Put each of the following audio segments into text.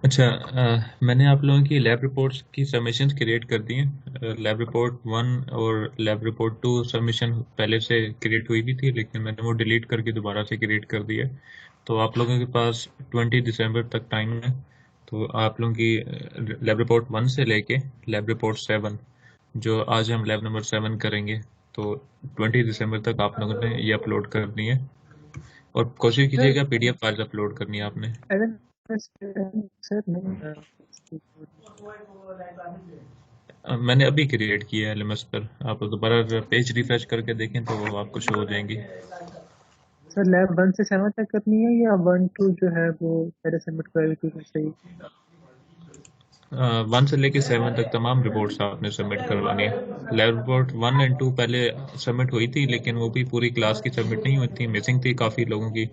अच्छा, मैंने आप लोगों की लैब रिपोर्ट्स की सबमिशंस क्रिएट कर दी हैं। लैब रिपोर्ट 1 और लैब रिपोर्ट 2 सबमिशन पहले से क्रिएट हुई भी थी, लेकिन मैंने वो डिलीट करके दोबारा से क्रिएट कर दिया है। तो आप लोगों के पास 20 दिसंबर तक टाइम है। तो आप लोगों की लैब रिपोर्ट 1 से लेके लैब रिपोर्ट 7, जो आज हम लैब नंबर 7 करेंगे, तो 20 दिसंबर तक आप लोगों ने ये अपलोड करनी है। और कोशिश सर कीजिएगा PDF फाइल्स अपलोड करनी है आपने। अगर सर नहीं मैंने अभी क्रिएट किया है LMS पर। आप दोबारा पेज रिफ्रेश करके देखें तो वो आपको शो हो जाएंगी। सर लैब 1 से 7 तक करनी है या 1 2 जो है वो पहले सबमिट कर दी सही? 1 से लेके 7 तक तमाम रिपोर्ट्स आपने सबमिट करवानी है। लैब रिपोर्ट 1 एंड 2 पहले सबमिट हुई थी, लेकिन वो भी पूरी क्लास की सबमिट नहीं हुई थी, मिसिंग थी काफ़ी लोगों की।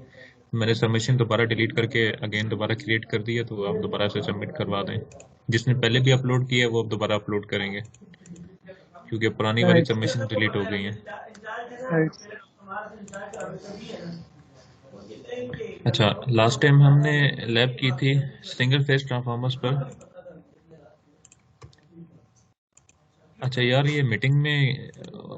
मैंने सबमिशन दोबारा डिलीट करके अगेन दोबारा क्रिएट कर दिया, तो आप दोबारा से सबमिट करवा दें। जिसने पहले भी अपलोड किया है वो अब दोबारा अपलोड करेंगे, क्योंकि पुरानी वाली राइट सबमिशन डिलीट हो गई हैं। राइट। अच्छा, लास्ट टाइम हमने लैब की थी सिंगल फेज ट्रांसफार्मर्स पर। अच्छा यार, ये मीटिंग में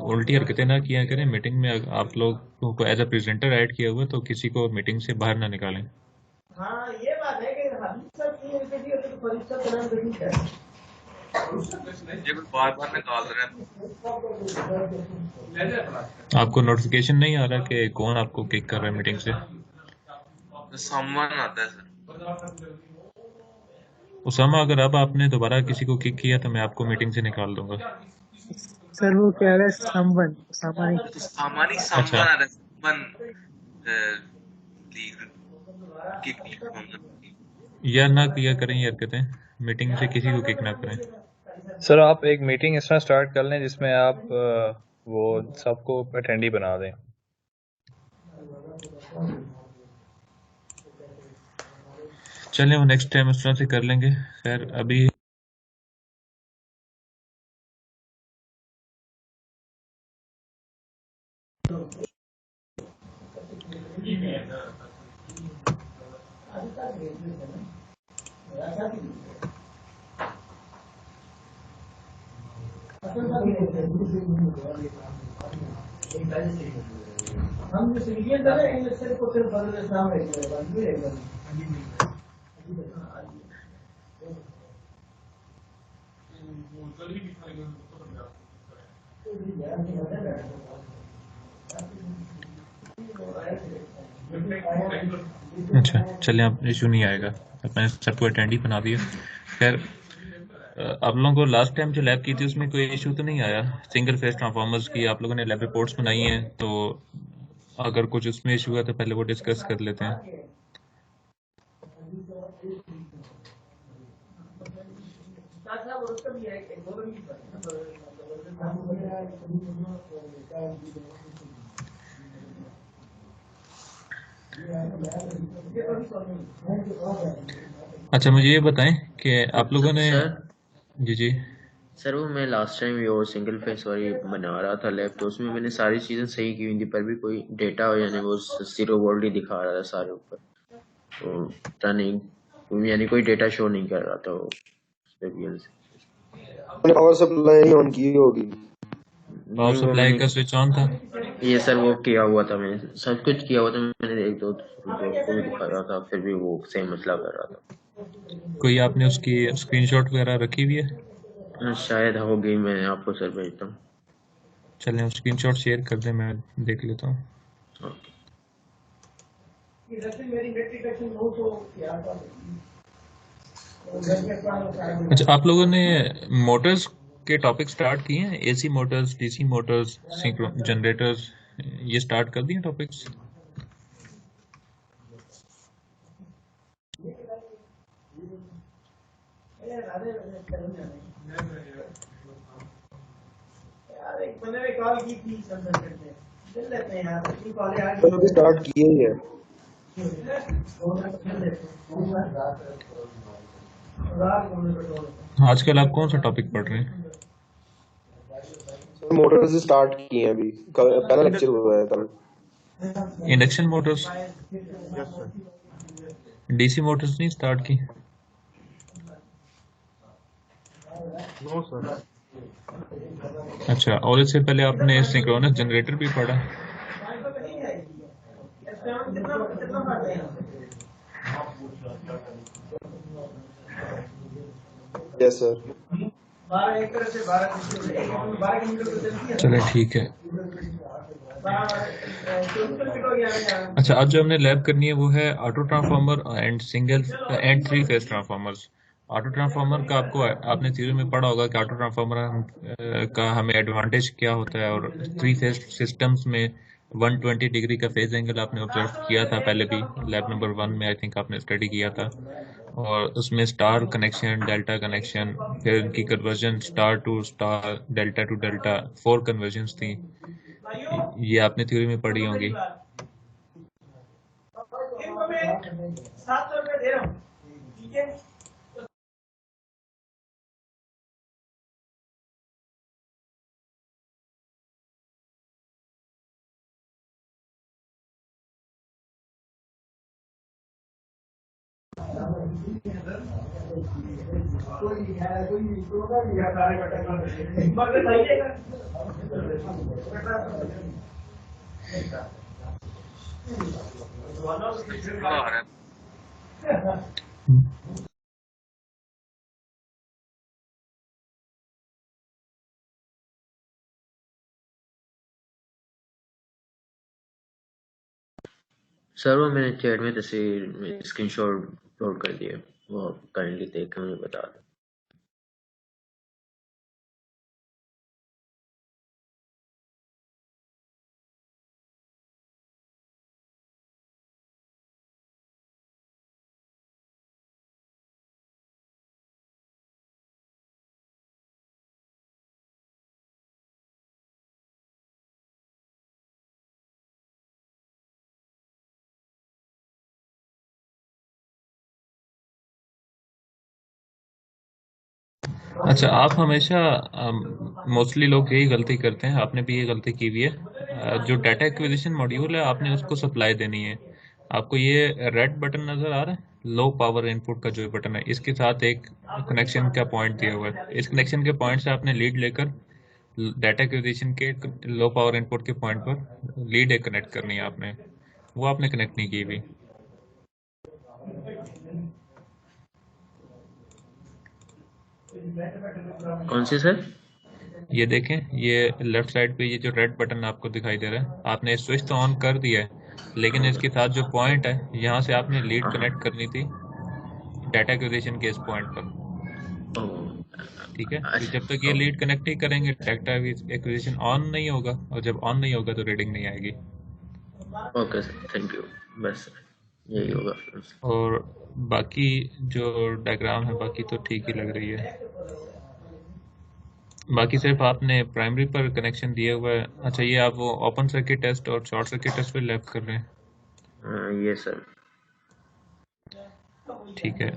उल्टी हरकतें ना किया करें। मीटिंग में आप लोगों को एज अ प्रेजेंटर ऐड किया हुआ है, तो किसी को मीटिंग से बाहर ना निकालें। हाँ ये बात है कि हम सब की बेटी होती तो परीक्षा का नाम बेटी है। ये कोई बार बार निकाल रहा आपको नोटिफिकेशन नहीं आ रहा कि कौन आपको किक कर रहा है मीटिंग से? है, सम्मान आता है सर। उसामा, अगर अब आपने दोबारा किसी को किक किया तो मैं आपको मीटिंग से निकाल दूंगा। सर वो कह रहा है समवन सामानी। तो सामानी अच्छा, सम्मान आ रहा है, सम्मान लीग की या ना किया करें ये हरकतें, मीटिंग से किसी को किक ना करें। सर आप एक मीटिंग इस तरह स्टार्ट कर लें जिसमें आप वो सबको अटेंडी बना दें। चलें, वो नेक्स्ट टाइम इस तरह से कर लेंगे। खैर अभी हम जो सिविलियन था ना इंडस्ट्री को सिर्फ बदल नाम रहेगा बंद भी रहेगा। अच्छा चलें, अब इशू नहीं आएगा। अब मैंने सबको अटेंडी बना दिया। खैर, आप लोगों को लास्ट टाइम जो लैब की थी उसमें कोई इशू तो नहीं आया? सिंगल फेज ट्रांसफार्मर्स की आप लोगों ने लैब रिपोर्ट्स बनाई हैं, तो अगर कुछ उसमें इशू है तो पहले वो डिस्कस कर लेते हैं। अच्छा, मुझे ये बताएं कि आप लोगों ने सर जी जी सर वो मैं लास्ट टाइम वो सिंगल फेस वाली बना रहा था लैब, तो उसमें मैंने सारी चीज़ें सही की हुई थी, पर भी कोई डेटा यानी वो 0 वोल्ट ही दिखा रहा था सारे ऊपर। तो पता नहीं, यानी कोई डेटा शो नहीं कर रहा था वो रियल से। पावर सप्लाई ऑन की होगी। पावर नहीं वो सप्लाई मैंने का स्विच ऑन था? ये सर वो किया हुआ था, मैंने सब कुछ किया हुआ था, मैंने एक दो दोस्त को भी दिखा रहा था, फिर भी वो सेम मसला कर रहा था। कोई आपने उसकी स्क्रीनशॉट वगैरह रखी हुई है? शायद होगी, मैं आपको सर भेजता हूँ। चलें, स्क्रीनशॉट शेयर कर दें, मैं देख लेता हूँ। अच्छा, आप लोगों ने मोटर्स के टॉपिक स्टार्ट किए हैं? AC Motors, DC Motors, generators, ये स्टार्ट कर दिए टॉपिक्स? कॉल की थी चल लेते हैं यार, कॉल यार अभी स्टार्ट किए ही है। आजकल आप कौन सा टॉपिक पढ़ रहे हैं? मोटर से स्टार्ट किए हैं अभी, पहला लेक्चर हुआ है कल। Induction motors, yes sir. DC motors नहीं स्टार्ट की? No sir. अच्छा, और इससे पहले आपने सिंक्रोनस जनरेटर भी पढ़ा? Yes sir. 12 एकड़ से 12 किलोमीटर तो चलती है। चले ठीक है। अच्छा, आज जो हमने लैब करनी है वो है auto transformer and single and 3 phase transformers. Auto transformer का आपने थ्योरी में पढ़ा होगा कि ऑटो ट्रांसफार्मर का हमें एडवांटेज क्या होता है, और 3 फेज सिस्टम्स में 120 डिग्री का फेज एंगल आपने ऑब्जर्व किया था पहले भी, लैब नंबर 1 में आई थिंक आपने स्टडी किया था। और उसमें स्टार कनेक्शन, डेल्टा कनेक्शन, फिर उनकी conversion star to star, delta to delta, 4 conversions थी। ये आपने थ्योरी में पढ़ी होंगी। 700 रुपये दे रहा हूँ, ठीक है। सर वो मैंने चैट में तस्वीर में स्क्रीनशॉट अपलोड कर दिया, वो काइंडली देख कर मुझे बता दें। अच्छा, आप हमेशा मोस्टली लोग यही गलती करते हैं, आपने भी ये गलती की हुई है। जो डाटा एक्विजिशन मॉड्यूल है आपने उसको सप्लाई देनी है। आपको ये रेड बटन नज़र आ रहा है, लो पावर इनपुट का जो बटन है, इसके साथ एक कनेक्शन का पॉइंट दिया हुआ है। इस कनेक्शन के पॉइंट से आपने लीड लेकर डाटा एक्विजिशन के लो पावर इनपुट के पॉइंट पर लीड कनेक्ट करनी है आपने, वो आपने कनेक्ट नहीं की हुई। कौन सी सर? ये देखें, ये लेफ्ट साइड पे ये जो रेड बटन आपको दिखाई दे रहा है, आपने स्विच तो ऑन कर दिया है, लेकिन इसके साथ जो पॉइंट है यहाँ से आपने लीड कनेक्ट करनी थी डाटा एक्विजिशन के इस पॉइंट पर। ठीक है, तो जब तक ये लीड कनेक्ट नहीं करेंगे डाटा एक्विजिशन ऑन नहीं होगा, और जब ऑन नहीं होगा तो रीडिंग नहीं आएगी। ओके सर, थैंक यू, बस यही होगा। और बाकी जो डायग्राम है बाकी तो ठीक ही लग रही है, बाकी सिर्फ आपने प्राइमरी पर कनेक्शन दिया हुआ है। अच्छा, ये आप वो ओपन सर्किट टेस्ट और शॉर्ट सर्किट टेस्ट पे लैब कर रहे हैं? ये सर ठीक है,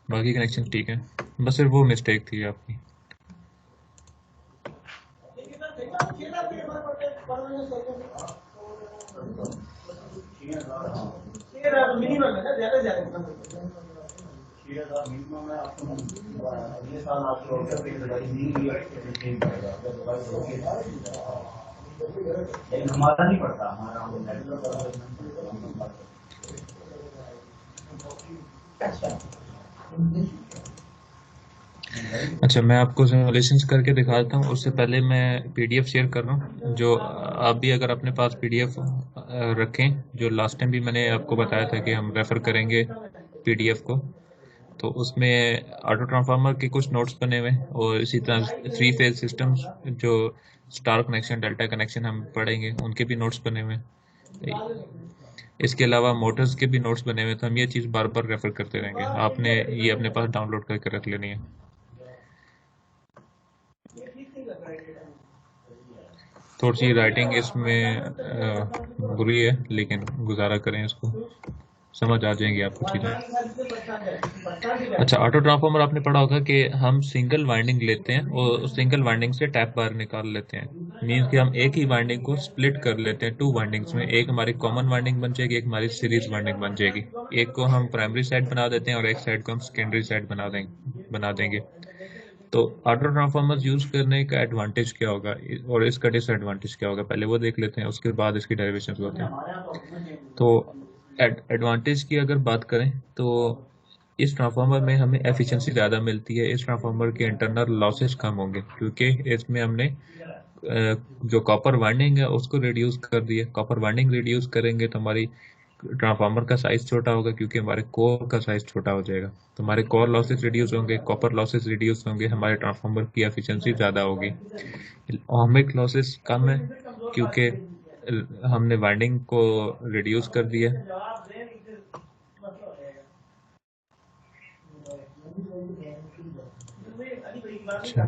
बाकी कनेक्शन ठीक है, बस सिर्फ वो मिस्टेक थी आपकी। मिनिमम है ना, ज्यादा ज्यादा 6,000 मिनिमम है। आपको अगले साल आपको लेकिन हमारा नहीं पड़ता, हमारा अच्छा, मैं आपको सिमुलेशंस करके दिखाता हूँ, उससे पहले मैं पीडीएफ शेयर कर रहा हूँ, जो आप भी अगर अपने पास पीडीएफ रखें, जो लास्ट टाइम भी मैंने आपको बताया था कि हम रेफर करेंगे पीडीएफ को, तो उसमें ऑटो ट्रांसफार्मर के कुछ नोट्स बने हुए हैं, और इसी तरह 3 फेज सिस्टम्स जो स्टार कनेक्शन, डेल्टा कनेक्शन हम पढ़ेंगे, उनके भी नोट्स बने हुए हैं। इसके अलावा मोटर्स के भी नोट्स बने हुए, तो हम ये चीज़ बार बार रेफर करते रहेंगे। आपने ये अपने पास डाउनलोड करके रख लेनी है। थोड़ी सी राइटिंग इसमें बुरी है, लेकिन गुजारा करें इसको, समझ आ जाएंगी आपको चीज़ें। अच्छा, ऑटो ट्रांसफार्मर आपने पढ़ा होगा कि हम सिंगल वाइंडिंग लेते हैं और सिंगल वाइंडिंग से टैप बार निकाल लेते हैं। मीन्स कि हम एक ही वाइंडिंग को स्प्लिट कर लेते हैं टू वाइंडिंग्स में। एक हमारी कॉमन वाइंडिंग बन जाएगी, एक हमारी सीरीज वाइंडिंग बन जाएगी। एक को हम प्राइमरी साइड बना देते हैं और एक साइड को हम सेकेंडरी साइड बना देंगे। तो ऑटो ट्रांसफार्मर यूज करने का एडवांटेज क्या होगा और इसका डिसएडवांटेज क्या होगा, पहले वो देख लेते हैं, उसके बाद इसकी डेरिवेशंस होते हैं। तो एडवांटेज की अगर बात करें तो इस ट्रांसफार्मर में हमें एफिशिएंसी ज़्यादा मिलती है। इस ट्रांसफार्मर के इंटरनल लॉसेस कम होंगे क्योंकि इसमें हमने जो कॉपर वाइंडिंग है उसको रिड्यूस कर दिया। कॉपर वाइंडिंग रिड्यूस करेंगे तो हमारी ट्रांसफार्मर का साइज छोटा होगा क्योंकि हमारे कोर का साइज छोटा हो जाएगा। तो हमारे कोर लॉसेस रिड्यूस होंगे, कॉपर लॉसेस रिड्यूस होंगे, हमारे ट्रांसफार्मर की एफिशिएंसी ज़्यादा होगी। ओहमिक लॉसेस कम है क्योंकि हमने वाइंडिंग को रिड्यूस कर दिया। अच्छा,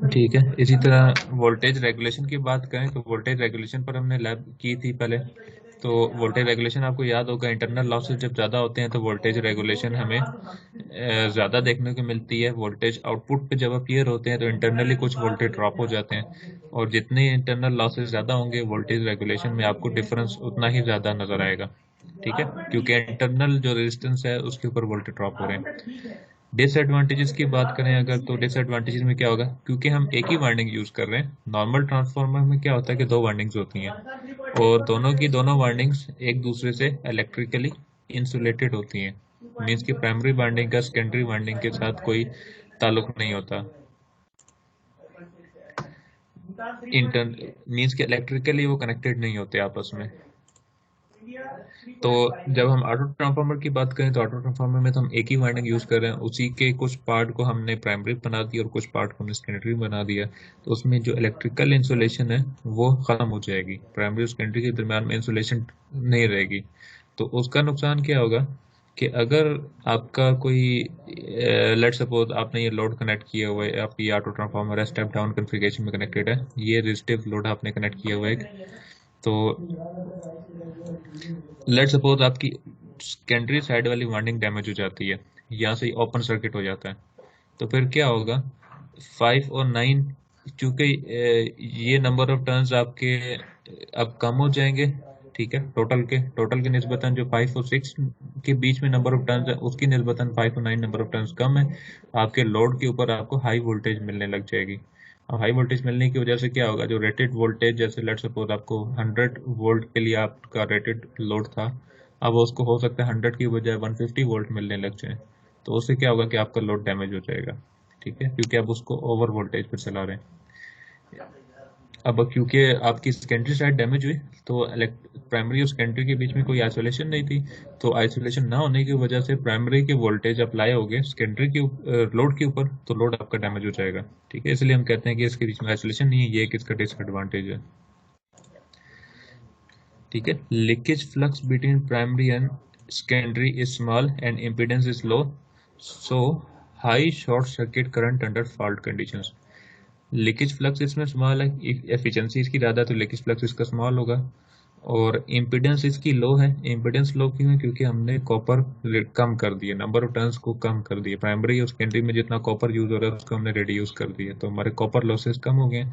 ठीक है। इसी तरह वोल्टेज रेगुलेशन की बात करें तो वोल्टेज रेगुलेशन पर हमने लैब की थी पहले। तो वोल्टेज रेगुलेशन आपको याद होगा, इंटरनल लॉसेस जब ज़्यादा होते हैं तो वोल्टेज रेगुलेशन हमें ज़्यादा देखने को मिलती है। वोल्टेज आउटपुट पे जब अपीयर होते हैं तो इंटरनली कुछ वोल्टेज ड्रॉप हो जाते हैं और जितने इंटरनल लॉसेस ज़्यादा होंगे वोल्टेज रेगुलेशन में आपको डिफरेंस उतना ही ज़्यादा नज़र आएगा। ठीक है, क्योंकि इंटरनल जो रेजिस्टेंस है उसके ऊपर वोल्टेज ड्रॉप हो रहे हैं। डिसएडवांटेजेस की बात करें अगर तो डिसएडवांटेजेस में क्या होगा, क्योंकि हम एक ही वाइंडिंग यूज कर रहे हैं। नॉर्मल ट्रांसफार्मर में क्या होता है कि दो वाइंडिंग्स होती हैं और दोनों वाइंडिंग्स एक दूसरे से इलेक्ट्रिकली इंसुलेटेड होती हैं। मीन्स कि प्राइमरी वाइंडिंग का सेकेंडरी वाइंडिंग के साथ कोई ताल्लुक नहीं होता। मीन्स कि इलेक्ट्रिकली वो कनेक्टेड नहीं होते आपस में। तो जब हम ऑटो ट्रांसफार्मर की बात करें तो ऑटो ट्रांसफार्मर में तो हम एक ही वाइंडिंग यूज कर रहे हैं, उसी के कुछ पार्ट को हमने प्राइमरी बना दिया और कुछ पार्ट को हमने सेकेंडरी बना दिया। तो उसमें जो इलेक्ट्रिकल इंसुलेशन है वो खत्म हो जाएगी, प्राइमरी और सेकेंडरी के दरमियान में इंसुलेशन नहीं रहेगी। तो उसका नुकसान क्या होगा कि अगर आपका कोई लेट सपोज आपने ये लोड कनेक्ट किया हुआ है, आपकी ऑटो ट्रांसफार्मर है स्टेप डाउन कॉन्फ़िगरेशन में कनेक्टेड है, ये रेजिस्टिव लोड आपने कनेक्ट किया हुआ है। तो लेट सपोज आपकी सेकेंडरी साइड वाली वाइंडिंग डैमेज हो जाती है, यहाँ से ओपन सर्किट हो जाता है, तो फिर क्या होगा 5 और 9, चूंकि ये नंबर ऑफ टर्न्स आपके अब कम हो जाएंगे। ठीक है, टोटल के निस्बतन जो 5 और 6 के बीच में नंबर ऑफ टर्न्स है उसकी निस्बतन 5 और 9 नंबर ऑफ टर्न्स कम है। आपके लोड के ऊपर आपको हाई वोल्टेज मिलने लग जाएगी और हाई वोल्टेज मिलने की वजह से क्या होगा, जो रेटेड वोल्टेज जैसे लेट सपोज आपको 100 वोल्ट के लिए आपका रेटेड लोड था, अब उसको हो सकता है 100 की बजाय 150 वोल्ट मिलने लग जाए। तो उससे क्या होगा कि आपका लोड डैमेज हो जाएगा। ठीक है, क्योंकि आप उसको ओवर वोल्टेज पर चला रहे हैं। अब क्योंकि आपकी सेकेंडरी साइड डैमेज हुई तो प्राइमरी और सेकेंडरी के बीच में कोई आइसोलेशन नहीं थी, तो आइसोलेशन ना होने की वजह से प्राइमरी के वोल्टेज अप्लाई हो गए सेकेंडरी के लोड के ऊपर, तो लोड आपका डैमेज हो जाएगा। ठीक है, इसलिए हम कहते हैं कि इसके बीच में आइसोलेशन नहीं है, ये किसका डिसएडवांटेज है। ठीक है, leakage flux between primary and secondary is small and impedance is low, so high short circuit current under fault conditions. Leakage flux इसमें स्मॉल है, एफिशिएंसी इसकी ज़्यादा, तो लीकेज फ्लक्स इसका स्मॉल होगा। और इम्पीडेंस इसकी लो है। इम्पीडेंस लो क्यों है, क्योंकि हमने कॉपर कम कर दिया, नंबर ऑफ टर्न्स को कम कर दिया। प्राइमरी और सेकेंडरी में जितना कॉपर यूज हो रहा है उसको हमने रिड्यूस कर दिया, तो हमारे कॉपर लॉसेस कम हो गए।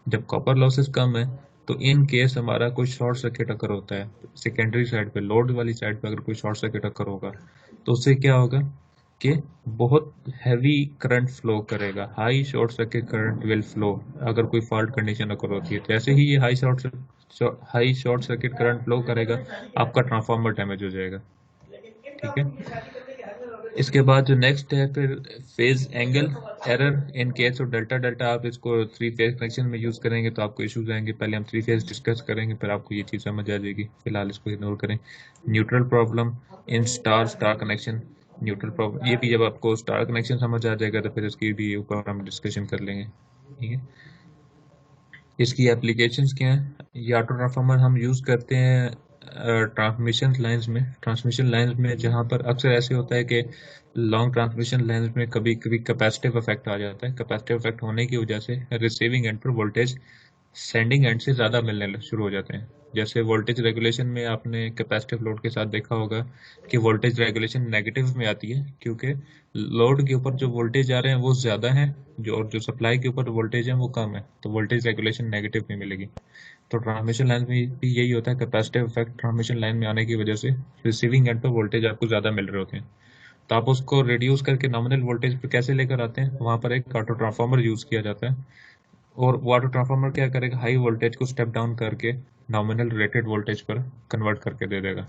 जब कॉपर लॉसेस कम है तो इन केस हमारा कोई शॉर्ट सर्किट अकर होता है सेकेंडरी साइड पे, लोड वाली साइड पे अगर कोई शॉर्ट सर्किट अकर होगा तो उससे क्या होगा कि बहुत हैवी करंट फ्लो करेगा, high short circuit current will flow अगर कोई फॉल्ट कंडीशन अकर होती है। तो ऐसे ही ये high short circuit current flow करेगा, आपका ट्रांसफार्मर डैमेज हो जाएगा। ठीक है, इसके बाद जो नेक्स्ट है फिर phase angle error in case of delta delta. आप इसको 3 फेज कनेक्शन में यूज करेंगे तो आपको इश्यूज आएंगे। पहले हम 3 फेज डिस्कस करेंगे फिर आपको ये चीज़ समझ आ जाएगी, फिलहाल इसको इग्नोर करें। Neutral problem in star connection, neutral problem ये भी जब आपको स्टार कनेक्शन समझ आ जाएगा तो फिर इसकी भी ऊपर हम डिस्कशन कर लेंगे। ठीक है, इसकी एप्लीकेशंस क्या हैं। ये ऑटो ट्रांसफार्मर हम यूज़ करते हैं ट्रांसमिशन लाइंस में जहाँ पर अक्सर ऐसे होता है कि लॉन्ग ट्रांसमिशन लाइंस में कभी कभी कैपेसिटिव इफेक्ट आ जाता है। कैपेसिटिव इफेक्ट होने की वजह से रिसीविंग एंड पर वोल्टेज सेंडिंग एंड से ज़्यादा मिलने शुरू हो जाते हैं। जैसे वोल्टेज रेगुलेशन में आपने कैपेसिटिव लोड के साथ देखा होगा कि वोल्टेज रेगुलेशन नेगेटिव में आती है, क्योंकि लोड के ऊपर जो वोल्टेज आ रहे हैं वो ज़्यादा है, और जो सप्लाई के ऊपर वोल्टेज है वो कम है, तो वोल्टेज रेगुलेशन नेगेटिव में मिलेगी। तो ट्रांसमिशन लाइन में भी यही होता है, कैपेसिटिव इफेक्ट ट्रांसमिशन लाइन में आने की वजह से रिसीविंग एंड पर वोल्टेज आपको ज़्यादा मिल रहे होते हैं। तो आप उसको रिड्यूस करके नॉमिनल वोल्टेज पे कैसे लेकर आते हैं, वहाँ पर एक ऑटो ट्रांसफार्मर यूज़ किया जाता है, और वो ऑटो ट्रांसफार्मर क्या करेगा, हाई वोल्टेज को स्टेप डाउन करके नॉमिनल रेटेड वोल्टेज पर कन्वर्ट करके दे देगा।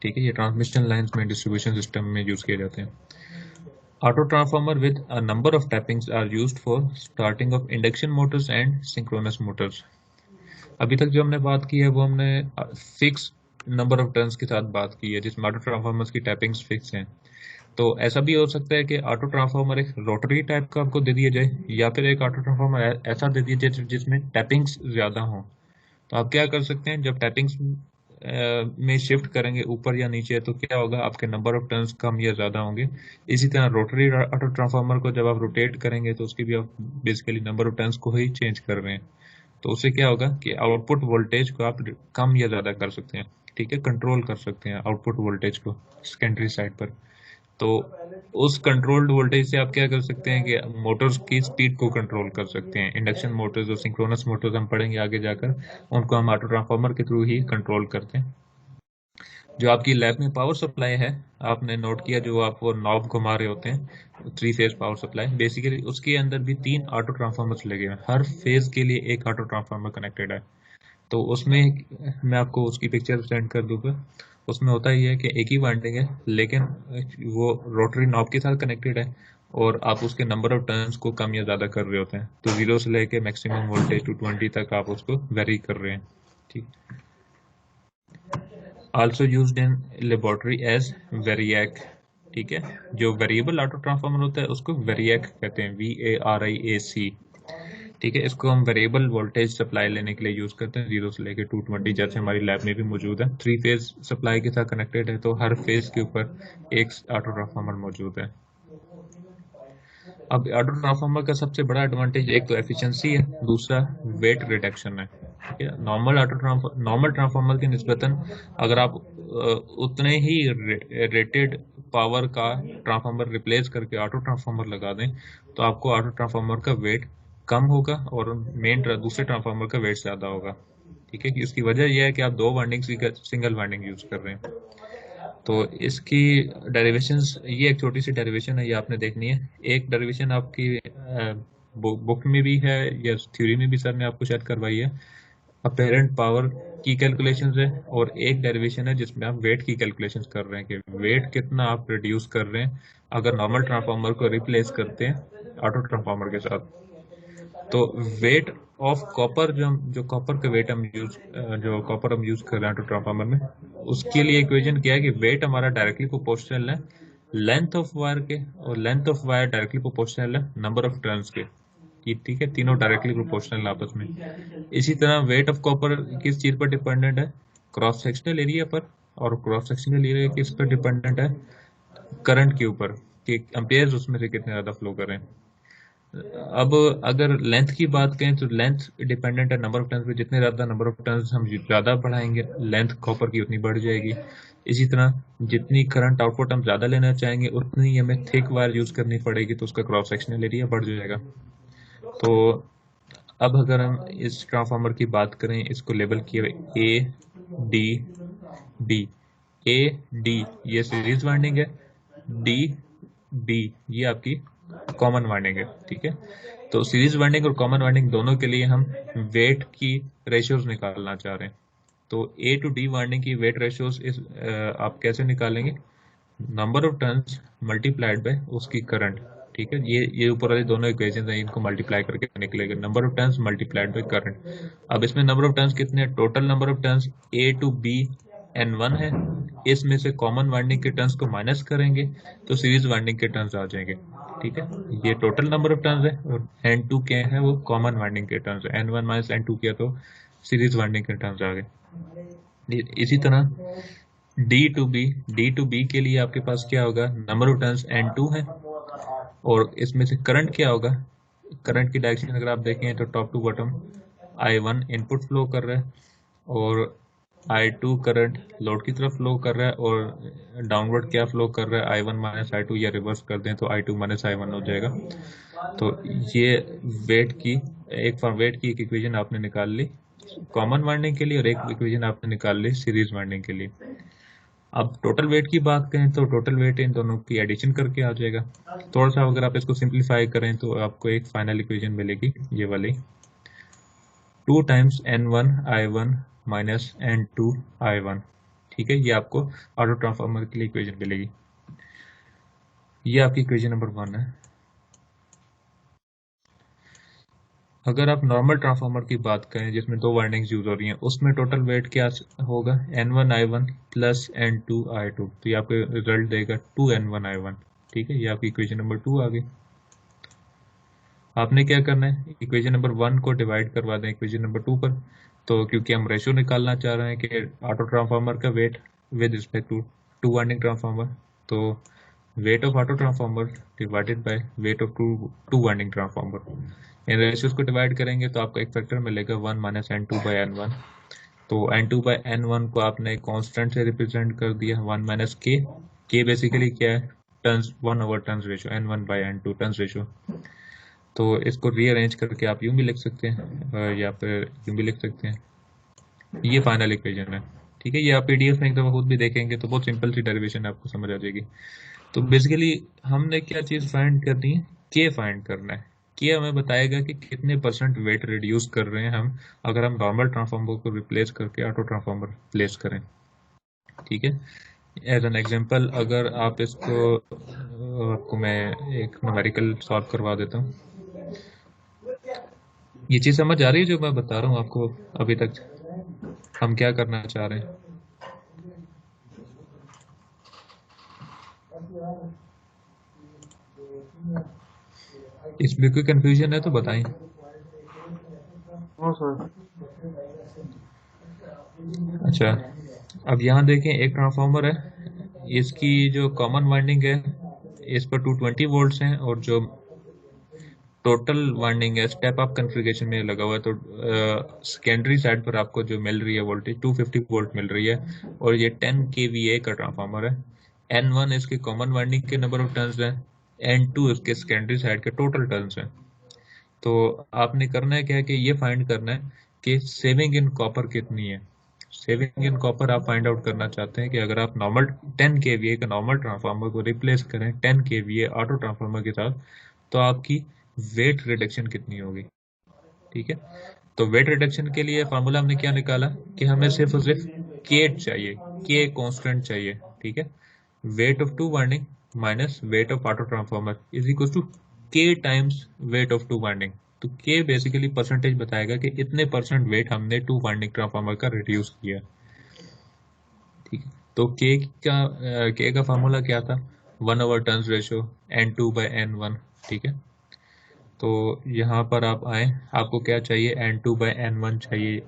ठीक है, ये ट्रांसमिशन लाइंस में डिस्ट्रीब्यूशन सिस्टम में यूज़ किए जाते हैं। Auto transformer with a number of tappings are used for starting of induction motors and synchronous motors. अभी तक जो हमने बात की है वो हमने फिक्स नंबर ऑफ टर्न्स के साथ बात की है, जिसमें ऑटो ट्रांसफार्मर्स की टैपिंग्स फिक्स हैं। तो ऐसा भी हो सकता है कि ऑटो ट्रांसफार्मर एक रोटरी टाइप का आपको दे दिया जाए, या फिर एक ऑटो ट्रांसफार्मर ऐसा दे दिया जाए जिसमें टैपिंग्स ज़्यादा हों। तो आप क्या कर सकते हैं, जब टैपिंग्स में शिफ्ट करेंगे ऊपर या नीचे, तो क्या होगा, आपके नंबर ऑफ टर्न्स कम या ज़्यादा होंगे। इसी तरह रोटरी ऑटो ट्रांसफार्मर को जब आप रोटेट करेंगे तो उसकी भी आप बेसिकली नंबर ऑफ टर्न्स को ही चेंज कर रहे हैं। तो उससे क्या होगा कि आउटपुट वोल्टेज को आप कम या ज़्यादा कर सकते हैं। ठीक है, कंट्रोल कर सकते हैं आउटपुट वोल्टेज को सेकेंडरी साइड पर। तो उस कंट्रोल्ड वोल्टेज से आप क्या कर सकते हैं कि मोटर्स की स्पीड को कंट्रोल कर सकते हैं। इंडक्शन मोटर्स और सिंक्रोनस मोटर्स हम पढ़ेंगे आगे जाकर, उनको हम ऑटो ट्रांसफार्मर के थ्रू ही कंट्रोल करते हैं। जो आपकी लैब में पावर सप्लाई है, आपने नोट किया जो आप वो नॉब घुमा रहे होते हैं, 3 फेज पावर सप्लाई, बेसिकली उसके अंदर भी 3 ऑटो ट्रांसफार्मर्स लगे हुए हैं। हर फेज के लिए एक ऑटो ट्रांसफार्मर कनेक्टेड है। तो उसमें मैं आपको उसकी पिक्चर सेंड कर दूंगा। उसमें होता ही है कि एक ही वाइंडिंग है, लेकिन वो रोटरी नॉब के साथ कनेक्टेड है, और आप उसके नंबर ऑफ टर्न्स को कम या ज़्यादा कर रहे होते हैं। तो 0 से लेके मैक्सिमम वोल्टेज 220 तक आप उसको वेरी कर रहे हैं। ठीक, also used in laboratory as variac. ठीक है, जो वेरिएबल ऑटो ट्रांसफार्मर होता है उसको वेरिएक कहते हैं, VARIAC। ठीक है, इसको हम वेरिएबल वोल्टेज सप्लाई लेने के लिए यूज करते हैं, 0 से लेके 220, जैसे हमारी लैब में भी मौजूद है। 3 फेज सप्लाई के साथ कनेक्टेड है, तो हर फेज के ऊपर एक ऑटो ट्रांसफार्मर मौजूद है। अब ऑटो ट्रांसफार्मर का सबसे बड़ा एडवांटेज एक तो एफिशिएंसी है, दूसरा वेट रिडक्शन है। ठीक है, नॉर्मल ट्रांसफार्मर के निस्बतन अगर आप उतने ही रेटेड पावर का ट्रांसफार्मर रिप्लेस करके ऑटो ट्रांसफार्मर लगा दें, तो आपको ऑटो ट्रांसफार्मर का वेट कम होगा और दूसरे ट्रांसफार्मर का वेट ज़्यादा होगा। ठीक है, कि उसकी वजह यह है कि आप 2 वाइंडिंग सिंगल वाइंडिंग यूज कर रहे हैं। तो इसकी डेरिवेशंस, ये एक छोटी सी डेरिवेशन है, ये आपने देखनी है। एक डेरिवेशन आपकी बुक में भी है या थ्योरी में भी सर ने आपको शायद करवाई है, अपेरेंट पावर की कैलकुलेशंस है, और एक डेरिवेशन है जिसमें आप वेट की कैलकुलेशंस कर रहे हैं कि वेट कितना आप रिड्यूस कर रहे हैं अगर नॉर्मल ट्रांसफार्मर को रिप्लेस करते हैं ऑटो ट्रांसफार्मर के साथ। तो वेट ऑफ कॉपर, जो कॉपर का वेट हम जो कॉपर हम यूज कर रहे हैं ऑटो ट्रांसफार्मर में, उसके लिए इक्वेशन क्या है कि वेट हमारा डायरेक्टली प्रोपोर्शनल है लेंथ ऑफ वायर के, और length of wire directly proportional है नंबर ऑफ टर्न्स के। ठीक है, तीनों डायरेक्टली प्रोपोर्शनल आपस में। इसी तरह वेट ऑफ कॉपर किस चीज पर डिपेंडेंट है, क्रॉस सेक्शनल एरिया पर, और क्रॉस सेक्शनल एरिया किस पर डिपेंडेंट है, करंट के ऊपर, कि एम्पेयर्स उसमें से कितने ज्यादा फ्लो कर रहे हैं। अब अगर लेंथ की बात करें तो लेंथ डिपेंडेंट है नंबर ऑफ टर्न्स पे, जितने ज़्यादा नंबर ऑफ टर्न्स हम ज़्यादा बढ़ाएंगे लेंथ कॉपर की उतनी बढ़ जाएगी। इसी तरह जितनी करंट आउटपुट हम ज़्यादा लेना चाहेंगे उतनी हमें थिक वायर यूज़ करनी पड़ेगी, तो उसका क्रॉस सेक्शनल एरिया बढ़ जाएगा। तो अब अगर हम इस ट्रांसफार्मर की बात करें, इसको लेबल किया AD, AD ये सीरीज वाइंडिंग है, DB ये आपकी कॉमन वाइंडिंग है। ठीक है, तो सीरीज वाइंडिंग और कॉमन वाइंडिंग दोनों के लिए हम वेट की रेशियोज निकालना चाह रहे हैं। तो A to D वाइंडिंग की वेट रेशियोज आप कैसे निकालेंगे, number of turns multiplied by उसकी करंट। ठीक है, ये ऊपर वाले दोनों इक्वेशन हैं, इनको मल्टीप्लाई करके निकलेगा number of turns multiplied by current. अब इसमें नंबर ऑफ टर्न्स कितने हैं, total number of turns A to B N1 है, इसमें से कॉमन वाइंडिंग के टर्न्स को माइनस करेंगे तो सीरीज वाइंडिंग के टर्न्स आ जाएंगे। ठीक है, ये टोटल नंबर ऑफ टर्न्स है, और N2 क्या है, वो कॉमन वाइंडिंग के टर्न्स है। N1 माइनस N2 किया तो सीरीज वाइंडिंग के टर्न्स आ गए। इसी तरह D to B के लिए आपके पास क्या होगा, नंबर ऑफ टर्न्स N2 है, और इसमें से करंट क्या होगा, करंट की डायरेक्शन अगर आप देखें तो top to bottom I1 input flow कर रहा है और I2 करंट लोड की तरफ फ्लो कर रहा है और डाउनवर्ड क्या फ्लो कर रहा है I1 माइनस I2, या रिवर्स कर दें तो I2 माइनस I1 हो जाएगा। तो ये वेट की एक इक्वेशन आपने निकाल ली कॉमन वाइंडिंग के लिए और एक इक्वेशन आपने निकाल ली सीरीज वाइंडिंग के लिए। अब टोटल वेट की बात करें तो टोटल वेट इन दोनों की एडिशन करके आ जाएगा। थोड़ा सा अगर आप इसको सिंप्लीफाई करें तो आपको एक फाइनल इक्वेशन मिलेगी ये वाली 2 times N1 I1 minus N2 I1। ठीक है, ये आपको ऑटो ट्रांसफार्मर के लिए इक्वेशन मिलेगी। ये आपकी इक्वेशन नंबर 1 है। अगर आप नॉर्मल ट्रांसफार्मर की बात करें जिसमें 2 वाइंडिंग्स यूज हो रही हैं, उसमें टोटल वेट क्या होगा N1 I1 plus N2 I2, तो ये आपको रिजल्ट देगा 2 N1 I1। ठीक है, ये आपकी इक्वेशन नंबर 2 आ गई। आपने क्या करना है, इक्वेशन नंबर 1 को डिवाइड करवा दें इक्वेशन नंबर 2 पर। तो क्योंकि हम रेशियो निकालना चाह रहे हैं कि ऑटो ट्रांसफार्मर का weight with respect to 2 winding transformer, तो weight of auto transformer divided by weight of two winding transformer, इन रेशियोज को डिवाइड करेंगे तो आपको एक फैक्टर मिलेगा 1 माइनस N2 बाई N1। तो N2 बाई N1 को आपने कांस्टेंट से रिप्रेजेंट कर दिया 1 माइनस K बेसिकली क्या है, turns 1 over turns ratio N1 by N2 turns ratio. तो इसको रीअरेंज करके आप यूं भी लिख सकते हैं या फिर यूं भी लिख सकते हैं। ये फाइनल इक्वेशन है। ठीक है, ये आप PDF में एक दफ़ा खुद भी देखेंगे तो बहुत सिंपल सी डेरिवेशन आपको समझ आ जाएगी। तो बेसिकली हमने क्या चीज़ फाइंड करनी है, K फाइंड करना है। K हमें बताएगा कि कितने % वेट रिड्यूस कर रहे हैं हम अगर हम नॉर्मल ट्रांसफार्मर को रिप्लेस करके ऑटो ट्रांसफार्मर प्लेस करें। ठीक है, एज एन एग्जांपल अगर आप इसको आपको मैं एक न्यूमेरिकल सॉल्व करवा देता हूँ। ये चीज़ समझ आ रही है जो मैं बता रहा हूँ आपको अभी तक हम क्या करना चाह रहे हैं? इसमें कोई कंफ्यूजन है तो बताएं। No sir. अच्छा, अब यहाँ देखें एक ट्रांसफार्मर है, इसकी जो कॉमन वाइंडिंग है इस पर 220 वोल्ट्स हैं और जो टोटल वाइंडिंग है स्टेप अप कॉन्फ़िगरेशन में लगा हुआ है। तो सेकेंडरी साइड पर आपको जो मिल रही है वोल्टेज 250 वोल्ट मिल रही है और ये 10 kVA का ट्रांसफार्मर है। N1 इसके कॉमन वाइंडिंग के नंबर ऑफ टर्न्स हैं, N2 इसके सेकेंडरी साइड के टोटल टर्न्स हैं। तो आपने करना है क्या है कि ये फाइंड करना है कि सेविंग इन कॉपर कितनी है। सेविंग इन कॉपर आप फाइंड आउट करना चाहते हैं कि अगर आप नॉर्मल 10 kVA का नॉर्मल ट्रांसफार्मर को रिप्लेस करें 10 kVA ऑटो ट्रांसफार्मर के साथ तो आपकी वेट रिडक्शन कितनी होगी। ठीक है, तो वेट रिडक्शन के लिए फार्मूला हमने क्या निकाला कि हमें सिर्फ और सिर्फ K चाहिए, K कांस्टेंट चाहिए। ठीक है, weight of 2 winding minus weight of auto transformer is equal to K times weight of 2 winding. तो K बेसिकली परसेंटेज बताएगा कि इतने % वेट हमने 2 वाइंडिंग ट्रांसफार्मर का रिड्यूस किया। ठीक है, तो K का फार्मूला क्या था, 1 over turns ratio N2 by N1। ठीक है, तो यहाँ पर आप आए, आपको क्या चाहिए, N2 बाई N1 चाहिए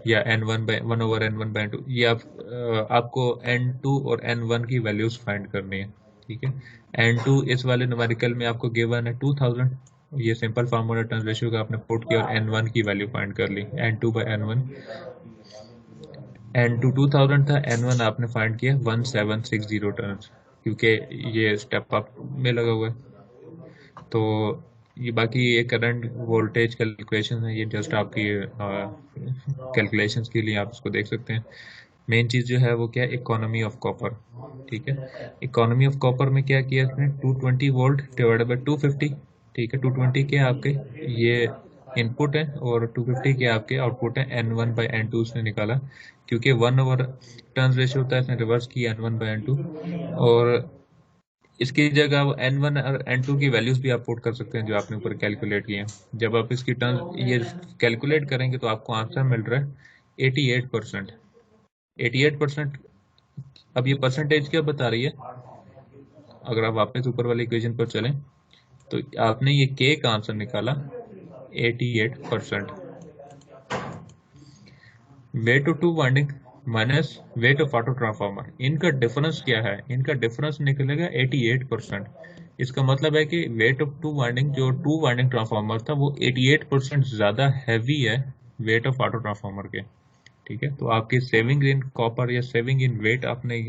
या N1 by 1 over N1 by N2। ये आपको N2 और N1 की वैल्यूज फाइंड करनी है। ठीक है, N2 इस वाले न्यूमेरिकल में आपको गिवन है 2000, ये सिंपल फार्मूला टर्न्स रेशियो का आपने पुट किया और N1 की वैल्यू फाइंड कर ली N2 बाई N1। N2 2000 था, N1 आपने फाइंड किया 1760 टर्न्स क्योंकि ये स्टेप अप में लगा हुआ है। तो ये बाकी ये करंट वोल्टेज कैलकुलेशन है, ये जस्ट आपकी कैलकुलेशंस के लिए आप इसको देख सकते हैं। मेन चीज़ जो है वो क्या है, इकोनॉमी ऑफ कॉपर। ठीक है, इकोनॉमी ऑफ कॉपर में क्या किया इसने, 220 वोल्ट डिवाइडेड बाई 250। ठीक है, 220 के आपके ये इनपुट है और 250 के आपके आउटपुट है। N1 बाई N2 उसने निकाला क्योंकि 1 ओवर टर्न्स रेशियो होता है, इसने रिवर्स किया N1 बाई N2 और इसकी जगह वो N1 और N2 की वैल्यूज भी आप पुट कर सकते हैं जो आपने ऊपर कैलकुलेट किए हैं। जब आप इसकी टर्म ये कैलकुलेट करेंगे तो आपको आंसर मिल रहा है 88%। 88%। अब ये परसेंटेज क्या बता रही है, अगर आप वापस ऊपर वाली इक्वेशन पर चलें तो आपने ये K का आंसर निकाला 88%। Wait of 2 winding minus weight of auto transformer, इनका डिफरेंस क्या है, इनका डिफरेंस निकलेगा 88%। इसका मतलब है कि वेट ऑफ 2 वाइंडिंग जो 2 वाइंडिंग ट्रांसफार्मर था वो 88% ज़्यादा हैवी है वेट ऑफ ऑटो ट्रांसफार्मर के, ठीक है। तो आपकी सेविंग इन कॉपर या सेविंग इन वेट आपने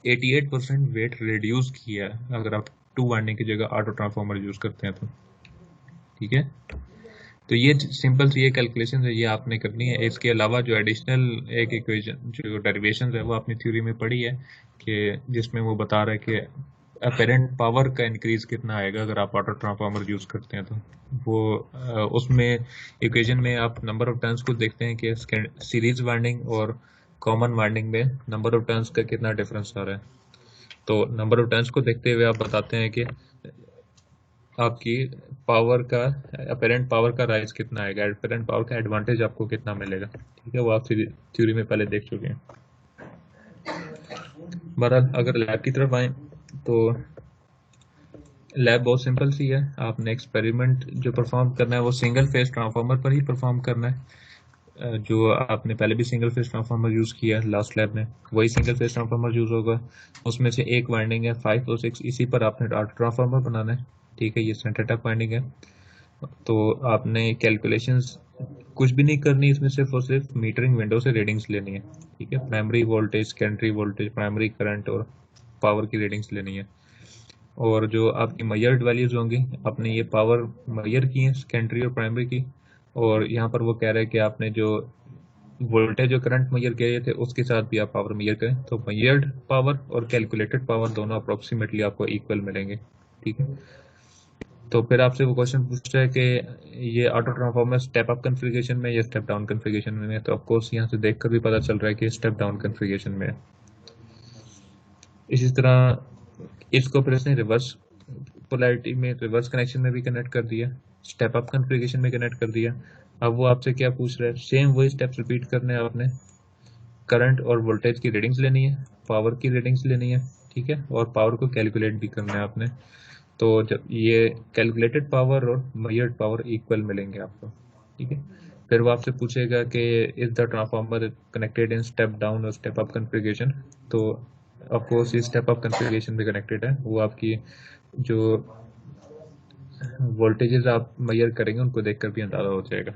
88% वेट रिड्यूस किया है अगर आप 2 वाइंडिंग की जगह ऑटो ट्रांसफार्मर यूज करते हैं तो, ठीक है। तो ये सिंपल सी ये कैलकुलेशन है, ये आपने करनी है। इसके अलावा जो एडिशनल एक इक्वेशन जो डेरिवेशन है वो आपने थ्योरी में पढ़ी है कि जिसमें वो बता रहा है कि अपेरेंट पावर का इंक्रीज कितना आएगा अगर आप ऑटो ट्रांसफार्मर यूज करते हैं तो वो उसमें इक्वेशन में आप नंबर ऑफ टर्न्स को देखते हैं कि सीरीज वाइंडिंग और कॉमन वाइंडिंग में नंबर ऑफ टर्न्स का कितना डिफरेंस आ रहा है। तो नंबर ऑफ टर्न्स को देखते हुए आप बताते हैं कि आपकी पावर का अपेरेंट पावर का राइज कितना आएगा, अपेरेंट पावर का एडवांटेज आपको कितना मिलेगा, ठीक है। वो आप थ्योरी में पहले देख चुके हैं। बहरहाल अगर लैब की तरफ आए तो लैब बहुत सिंपल सी है। आपने एक्सपेरिमेंट जो परफॉर्म करना है वो सिंगल फेज ट्रांसफार्मर पर ही परफॉर्म करना है। जो आपने पहले भी सिंगल फेज ट्रांसफार्मर यूज किया है लास्ट लैब में, वही सिंगल फेज ट्रांसफार्मर यूज होगा। उसमें से एक वाइंडिंग है 5 और 6, इसी पर आपने ऑटो ट्रांसफार्मर बनाना है, ठीक है। ये सेंटर टक वाइंडिंग है। तो आपने कैलकुलेशंस कुछ भी नहीं करनी इसमें, सिर्फ और सिर्फ मीटरिंग विंडो से रीडिंग्स लेनी है, ठीक है। Primary voltage, secondary voltage, primary current और पावर की रीडिंग्स लेनी है। और जो आपकी मेजर्ड वैल्यूज होंगी आपने ये पावर मेजर की है सेकेंडरी और प्राइमरी की, और यहाँ पर वो कह रहे हैं कि आपने जो वोल्टेज और करंट मेजर किए थे उसके साथ भी आप पावर मेजर करें, तो मेजर्ड पावर और कैलकुलेटेड पावर दोनों अप्रोक्सीमेटली आपको इक्वल मिलेंगे, ठीक है। तो फिर आपसे वो क्वेश्चन पूछ रहा है कि ये auto transformer step up configuration में या स्टेप डाउन कॉन्फ़िगरेशन में है, तो ऑफकोर्स यहाँ से देखकर भी पता चल रहा है कि स्टेप डाउन कॉन्फ़िगरेशन में है। इसी तरह इसको फिर इसने रिवर्स पोलैरिटी में, रिवर्स कनेक्शन में भी कनेक्ट कर दिया, स्टेप अप कॉन्फ़िगरेशन में कनेक्ट कर दिया। अब वो आपसे क्या पूछ रहा है, सेम वही स्टेप्स रिपीट करने हैं आपने। करंट और वोल्टेज की रीडिंग्स लेनी है, पावर की रीडिंग्स लेनी है, ठीक है, और पावर को कैलकुलेट भी करना है आपने। तो जब ये कैलकुलेटेड पावर और मेजर्ड पावर इक्वल मिलेंगे आपको, ठीक है। फिर वो आपसे पूछेगा कि is the transformer connected in step down और स्टेप अप कॉन्फ़िगरेशन, तो ऑफकोर्स ये स्टेप अप कॉन्फ़िगरेशन में कनेक्टेड है। वो आपकी जो वोल्टेजेस आप मेजर करेंगे उनको देखकर भी अंदाजा हो जाएगा,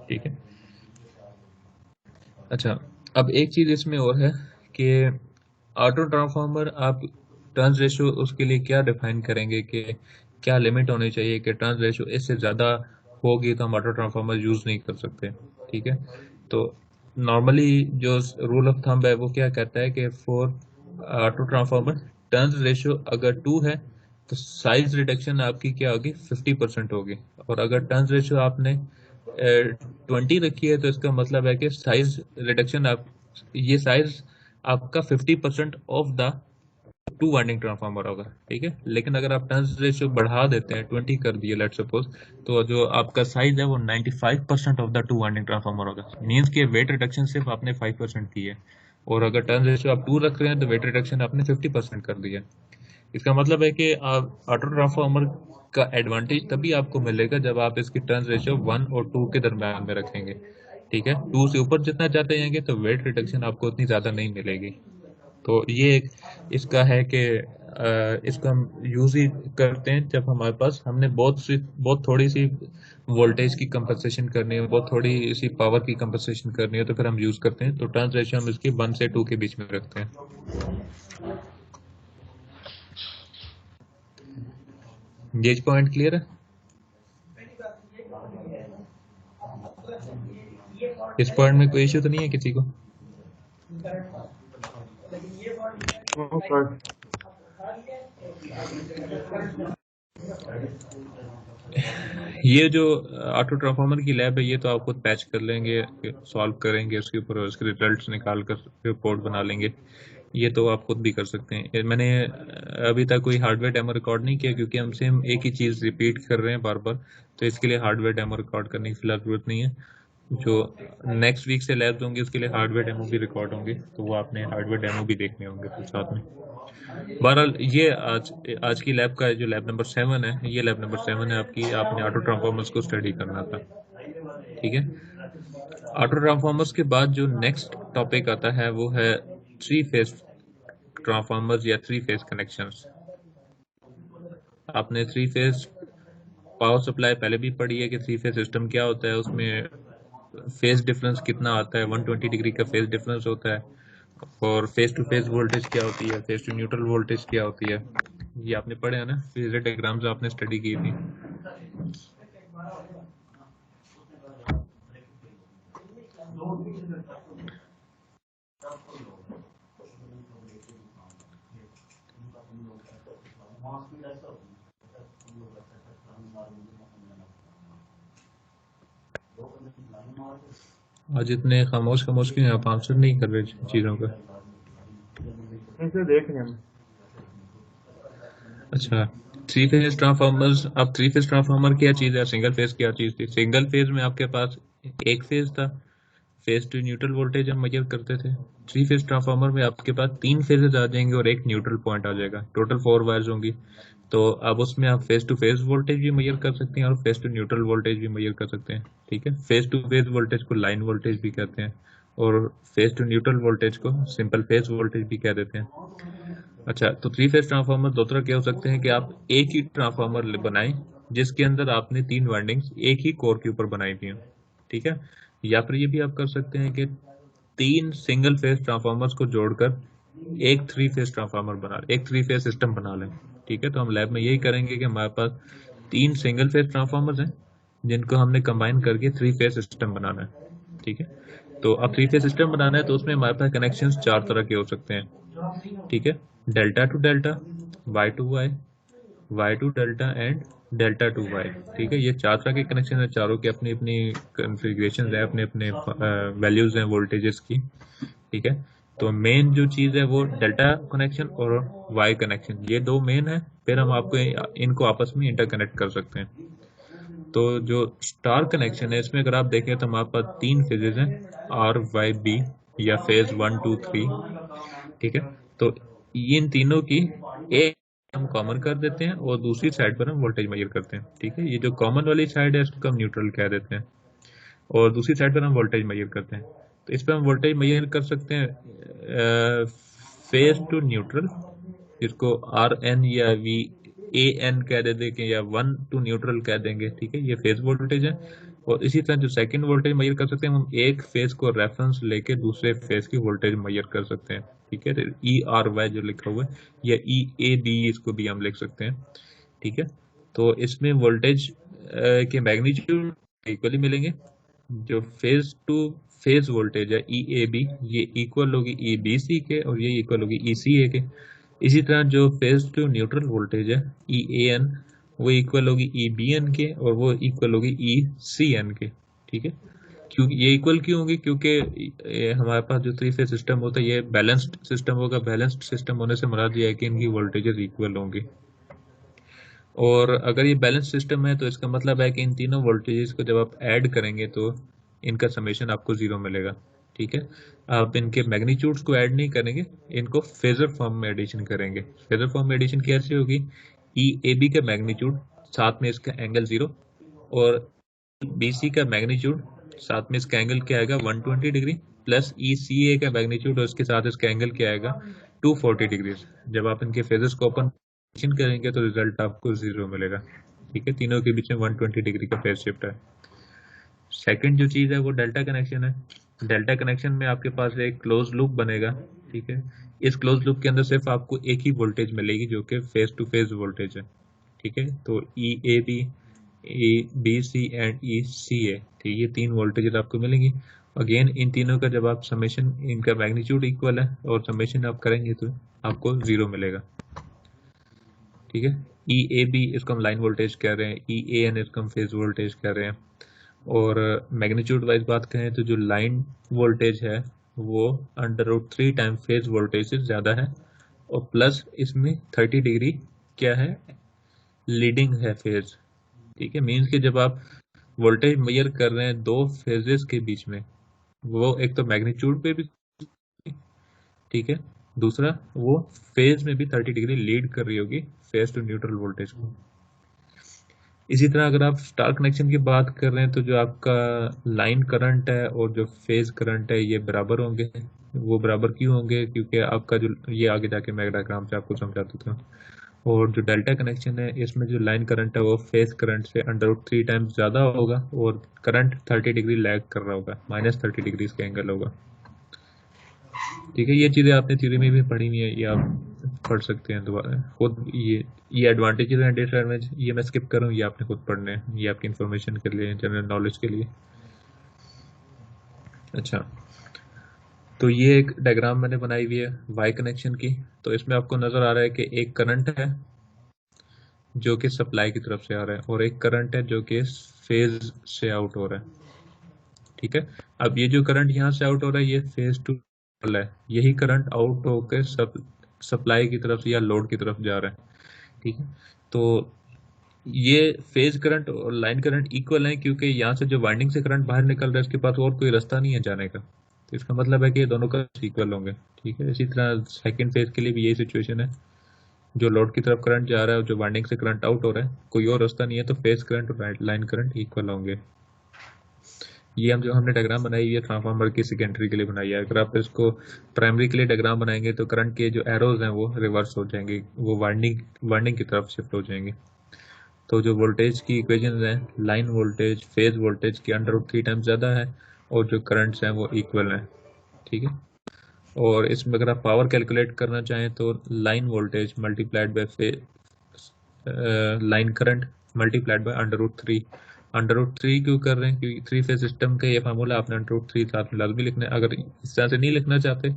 ठीक है। अच्छा, अब एक चीज इसमें और है कि ऑटो ट्रांसफार्मर आप टर्न्स रेशियो उसके लिए क्या डिफाइन करेंगे कि क्या लिमिट होनी चाहिए कि टर्न्स रेशियो इससे ज़्यादा होगी तो हम ऑटो ट्रांसफार्मर यूज़ नहीं कर सकते, ठीक है। तो नॉर्मली जो रूल ऑफ थंब है वो क्या कहता है कि for auto transformer turns ratio अगर 2 है तो साइज रिडक्शन आपकी क्या होगी, 50% होगी। और अगर टर्न्स रेशियो आपने 20 रखी है तो इसका मतलब है कि साइज रिडक्शन आप ये साइज आपका 50% ऑफ द 2 वाइंडिंग ट्रांसफार्मर होगा, ठीक है। लेकिन अगर आप टर्न्स रेशियो बढ़ा देते हैं, 20 कर दिए लेट्स सपोज, तो जो आपका साइज है वो 95% ऑफ द 2 वाइंडिंग ट्रांसफार्मर होगा। मींस के वेट रिडक्शन सिर्फ आपने 5% की है, और अगर टर्न रेशियो आप 2 रख रहे हैं तो वेट रिडक्शन आपने 50% कर दिया। इसका मतलब है कि आप ऑटो ट्रांसफार्मर का एडवांटेज तभी आपको मिलेगा जब आप इसकी टर्न रेशियो 1 और 2 के दरम्यान में रखेंगे, ठीक है। 2 से ऊपर जितना जाते जाएंगे तो वेट रिडक्शन आपको उतनी ज़्यादा नहीं मिलेगी। तो ये एक इसका है कि इसको हम यूज़ ही करते हैं जब हमारे पास हमने बहुत थोड़ी सी वोल्टेज की कंपनसेशन करनी है, बहुत थोड़ी सी पावर की कंपनसेशन करनी है, तो फिर हम यूज़ करते हैं। तो टर्न रेशियो हम इसकी 1 से 2 के बीच में रखते हैं। ये पॉइंट क्लियर है? इस पॉइंट में कोई इश्यू तो नहीं है किसी को? No, sir. ये जो ऑटो ट्रांसफार्मर की लैब है ये तो आप खुद पैच कर लेंगे, सॉल्व करेंगे उसके ऊपर, उसके रिजल्ट्स निकाल कर रिपोर्ट बना लेंगे। ये तो आप खुद भी कर सकते हैं। मैंने अभी तक कोई हार्डवेयर डेमो रिकॉर्ड नहीं किया क्योंकि हम सेम एक ही चीज़ रिपीट कर रहे हैं बार बार, तो इसके लिए हार्डवेयर डेमो रिकॉर्ड करने की फिलहाल जरूरत नहीं है। जो नेक्स्ट वीक से लैब्स होंगे उसके लिए हार्डवेयर डेमो भी रिकॉर्ड होंगे, तो वो आपने हार्डवेयर डेमो भी देखने होंगे फिर साथ में। बहरहाल ये आज की लैब का जो लैब नंबर 7 है, ये लैब नंबर 7 है आपकी। आपने ऑटो ट्रांसफार्मर्स को स्टडी करना था, ठीक है। ऑटो ट्रांसफार्मर्स के बाद जो नेक्स्ट टॉपिक आता है वो है 3 फेज ट्रांसफार्मर्स या 3 फेज कनेक्शंस। आपने 3 फेज पावर सप्लाई पहले भी पढ़ी है कि 3 फेज सिस्टम क्या होता है। उसमें फेज डिफरेंस कितना आता है, 120 डिग्री का फेज डिफरेंस होता है, और फेस टू फेस वोल्टेज क्या होती है, फेस टू न्यूट्रल वोल्टेज क्या होती है, ये आपने पढ़े हैं ना, फेजर डायग्राम्स आपने स्टडी की थी। आज इतने खामोश खामोश क्यों हैं? आप आंसर नहीं कर रहे चीज़ों का। इसे देख रहे हैं। अच्छा, थ्री फेज ट्रांसफार्मर्स। अब थ्री फेज ट्रांसफार्मर क्या चीज़ है, सिंगल फेज क्या चीज़ थी? सिंगल फेज में आपके पास एक फेज था, फेज टू न्यूट्रल वोल्टेज हम मेजर करते थे। थ्री फेज ट्रांसफार्मर में आपके पास 3 फेजेस आ जाएंगे और एक न्यूट्रल पॉइंट आ जाएगा, टोटल 4 वायर्स होंगी। तो अब उसमें आप फेज टू फेज वोल्टेज भी मेजर कर सकते हैं और फेज टू न्यूट्रल वोल्टेज भी मेजर कर सकते हैं। ठीक है, फेज टू फेज वोल्टेज को लाइन वोल्टेज भी कहते हैं और फेज टू न्यूट्रल वोल्टेज को सिंपल फेज वोल्टेज भी कह देते हैं। अच्छा, तो थ्री फेज ट्रांसफार्मर दो तरह के हो सकते हैं कि आप एक ही ट्रांसफार्मर बनाएं जिसके अंदर आपने 3 वाइंडिंग्स एक ही कोर के ऊपर बनाई हुई हैं। ठीक है, या फिर ये भी आप कर सकते हैं कि 3 सिंगल फेज ट्रांसफार्मर्स को जोड़कर एक थ्री फेज ट्रांसफार्मर बना लें, एक थ्री फेज सिस्टम बना लें। ठीक है, तो हम लैब में यही करेंगे कि हमारे पास 3 सिंगल फेज ट्रांसफार्मर्स हैं जिनको हमने कंबाइन करके थ्री फेज सिस्टम बनाना है। ठीक है, तो अब थ्री फेज सिस्टम बनाना है तो उसमें हमारे पास कनेक्शंस 4 तरह के हो सकते हैं। ठीक है, delta to delta, Y to Y, Y to delta and delta to Y. ठीक है, ये 4 तरह के कनेक्शन है, चारों के अपनी अपनी कॉन्फ़िगरेशंस है, अपने अपने वैल्यूज हैं वोल्टेजेस की। ठीक है, तो मेन जो चीज़ है वो डेल्टा कनेक्शन और वाई कनेक्शन, ये 2 मेन है। फिर हम आपको इनको आपस में इंटरकनेक्ट कर सकते हैं। तो जो स्टार कनेक्शन है इसमें अगर आप देखें तो हमारे पास 3 फेजेस हैं, आर वाई बी या फेज 1 2 3। ठीक है, तो इन तीनों की एक हम कॉमन कर देते हैं और दूसरी साइड पर हम वोल्टेज मेजर करते हैं। ठीक है, ये जो कॉमन वाली साइड है इसको हम न्यूट्रल कह देते हैं और दूसरी साइड पर हम वोल्टेज मेजर करते हैं। तो इस पर हम वोल्टेज मेजर कर सकते हैं फेज टू न्यूट्रल, जिसको आर एन या वी ए एन कह देंगे या 1 टू न्यूट्रल कह देंगे। ठीक है, ये फेज वोल्टेज है। और इसी तरह जो सेकंड वोल्टेज मेजर कर सकते हैं हम एक फेज को रेफरेंस लेके दूसरे फेज की वोल्टेज मेजर कर सकते हैं। ठीक है, ई आर वाई जो लिखा हुआ है या ई ए बी इसको भी हम लिख सकते हैं। ठीक है, तो इसमें वोल्टेज के मैग्नीट्यूड इक्वली मिलेंगे। जो फेज टू फेज वोल्टेज है ई ए बी, ये इक्वल होगी ई बी सी के और ये इक्वल होगी ई सी ए के। इसी तरह जो फेज टू न्यूट्रल वोल्टेज है ई ए एन, वो इक्वल होगी ई बी एन के और वो इक्वल होगी ई सी एन के। ठीक है, क्योंकि ये इक्वल क्यों होंगे? क्योंकि हमारे पास जो थ्री फेज सिस्टम होता है ये बैलेंस्ड सिस्टम होगा। बैलेंस्ड सिस्टम होने से मुराद ये है कि इनकी वोल्टेजेस इक्वल होंगे। और अगर ये बैलेंस सिस्टम है तो इसका मतलब है कि इन तीनों वोल्टेजेस को जब आप ऐड करेंगे तो इनका समेशन आपको 0 मिलेगा। ठीक है, आप इनके मैग्नीट्यूड्स को ऐड नहीं करेंगे, इनको फेजर फॉर्म में एडिशन करेंगे। फेजर फॉर्म में एडिशन कैसे होगी? ई ए बी का मैग्नीट्यूड साथ में इसका एंगल 0 और बी सी का मैग्नीट्यूड साथ में इसका एंगल क्या आएगा 120 डिग्री प्लस ई सी ए का मैग्नीट्यूड और इसके साथ इसका एंगल क्या आएगा 240 डिग्री। जब आप इनके फेजर्स को ओपन करेंगे तो रिजल्ट आपको 0 मिलेगा। ठीक है, तीनों के बीच में 120 डिग्री का फेज शिफ्ट है। सेकंड जो चीज़ है वो डेल्टा कनेक्शन है। डेल्टा कनेक्शन में आपके पास एक क्लोज लूप बनेगा। ठीक है, इस क्लोज लूप के अंदर सिर्फ आपको एक ही वोल्टेज मिलेगी जो कि फेज टू फेज वोल्टेज है। ठीक है, तो E A B, E B C and E C A, ठीक, ये 3 वोल्टेज आपको मिलेंगी। अगेन इन तीनों का जब आप समेशन, इनका मैग्नीट्यूड इक्वल है और समेशन आप करेंगे तो आपको 0 मिलेगा। ठीक है, ई ए बी इसको हम लाइन वोल्टेज कह रहे हैं, ई ए एन इसको हम फेज वोल्टेज कह रहे हैं। और मैग्नीट्यूड वाइज बात करें तो जो लाइन वोल्टेज है वो √3 टाइम फेज वोल्टेज से ज़्यादा है और प्लस इसमें 30 डिग्री क्या है, लीडिंग है फेज। ठीक है, मीन्स कि जब आप वोल्टेज मेजर कर रहे हैं 2 फेजेस के बीच में, वो एक तो मैग्नीट्यूड पे भी, ठीक है, दूसरा वो फेज में भी 30 डिग्री लीड कर रही होगी फेज टू न्यूट्रल वोल्टेज को। इसी तरह अगर आप स्टार कनेक्शन की बात कर रहे हैं तो जो आपका लाइन करंट है और जो फेज करंट है ये बराबर होंगे। वो बराबर क्यों होंगे? क्योंकि आपका जो, ये आगे जाके मैं डायग्राम से आपको समझा देता हूँ। और जो डेल्टा कनेक्शन है इसमें जो लाइन करंट है वो फेज करंट से √3 टाइम्स ज़्यादा होगा और करंट 30 डिग्री लैग कर रहा होगा, -30 डिग्री का एंगल होगा। ठीक है, ये चीज़ें आपने थ्योरी में भी पढ़ी हुई है, ये आप पढ़ सकते हैं दोबारा खुद। ये एडवांटेजेस एंड डिसएडवांटेज ये मैं स्किप करूँ, ये आपने खुद पढ़ने हैं, ये आपकी इन्फॉर्मेशन के लिए, जनरल नॉलेज के लिए। अच्छा, तो ये एक डायग्राम मैंने बनाई हुई है वाई कनेक्शन की। तो इसमें आपको नज़र आ रहा है कि एक करंट है जो कि सप्लाई की तरफ से आ रहा है और एक करंट है जो कि फेज से आउट हो रहा है। ठीक है, अब ये जो करंट यहाँ से आउट हो रहा है ये फेज टू है, यही करंट आउट होकर सप्लाई की तरफ या लोड की तरफ जा रहा है। ठीक है, तो ये फेज करंट और लाइन करंट इक्वल है क्योंकि यहाँ से जो वाइंडिंग से करंट बाहर निकल रहा है उसके पास और कोई रास्ता नहीं है जाने का, तो इसका मतलब है कि ये दोनों का इक्वल होंगे। ठीक है, इसी तरह सेकंड फेज के लिए भी यही सिचुएशन है, जो लोड की तरफ करंट जा रहा है और जो वाइंडिंग से करंट आउट हो रहा है, कोई और रास्ता नहीं है, तो फेज करंट और लाइन करंट इक्वल होंगे। ये जो हमने डायग्राम बनाई है ट्रांसफार्मर की सेकेंडरी के लिए बनाई है। अगर आप इसको प्राइमरी के लिए डायग्राम बनाएंगे तो करंट के जो एरोज हैं वो रिवर्स हो जाएंगे, वो वाइंडिंग की तरफ शिफ्ट हो जाएंगे। तो जो वोल्टेज की इक्वेशन है, लाइन वोल्टेज फेज वोल्टेज की √3 टाइम्स ज़्यादा है और जो करंट्स हैं वो इक्वल हैं। ठीक है, और इसमें अगर आप पावर कैलकुलेट करना चाहें तो line voltage multiplied by line current multiplied by √3। √3 क्यों कर रहे हैं? क्योंकि 3 फेज सिस्टम का ये फार्मूला आपने √3 साथ में लाजमी लिखना है। अगर इस तरह से नहीं लिखना चाहते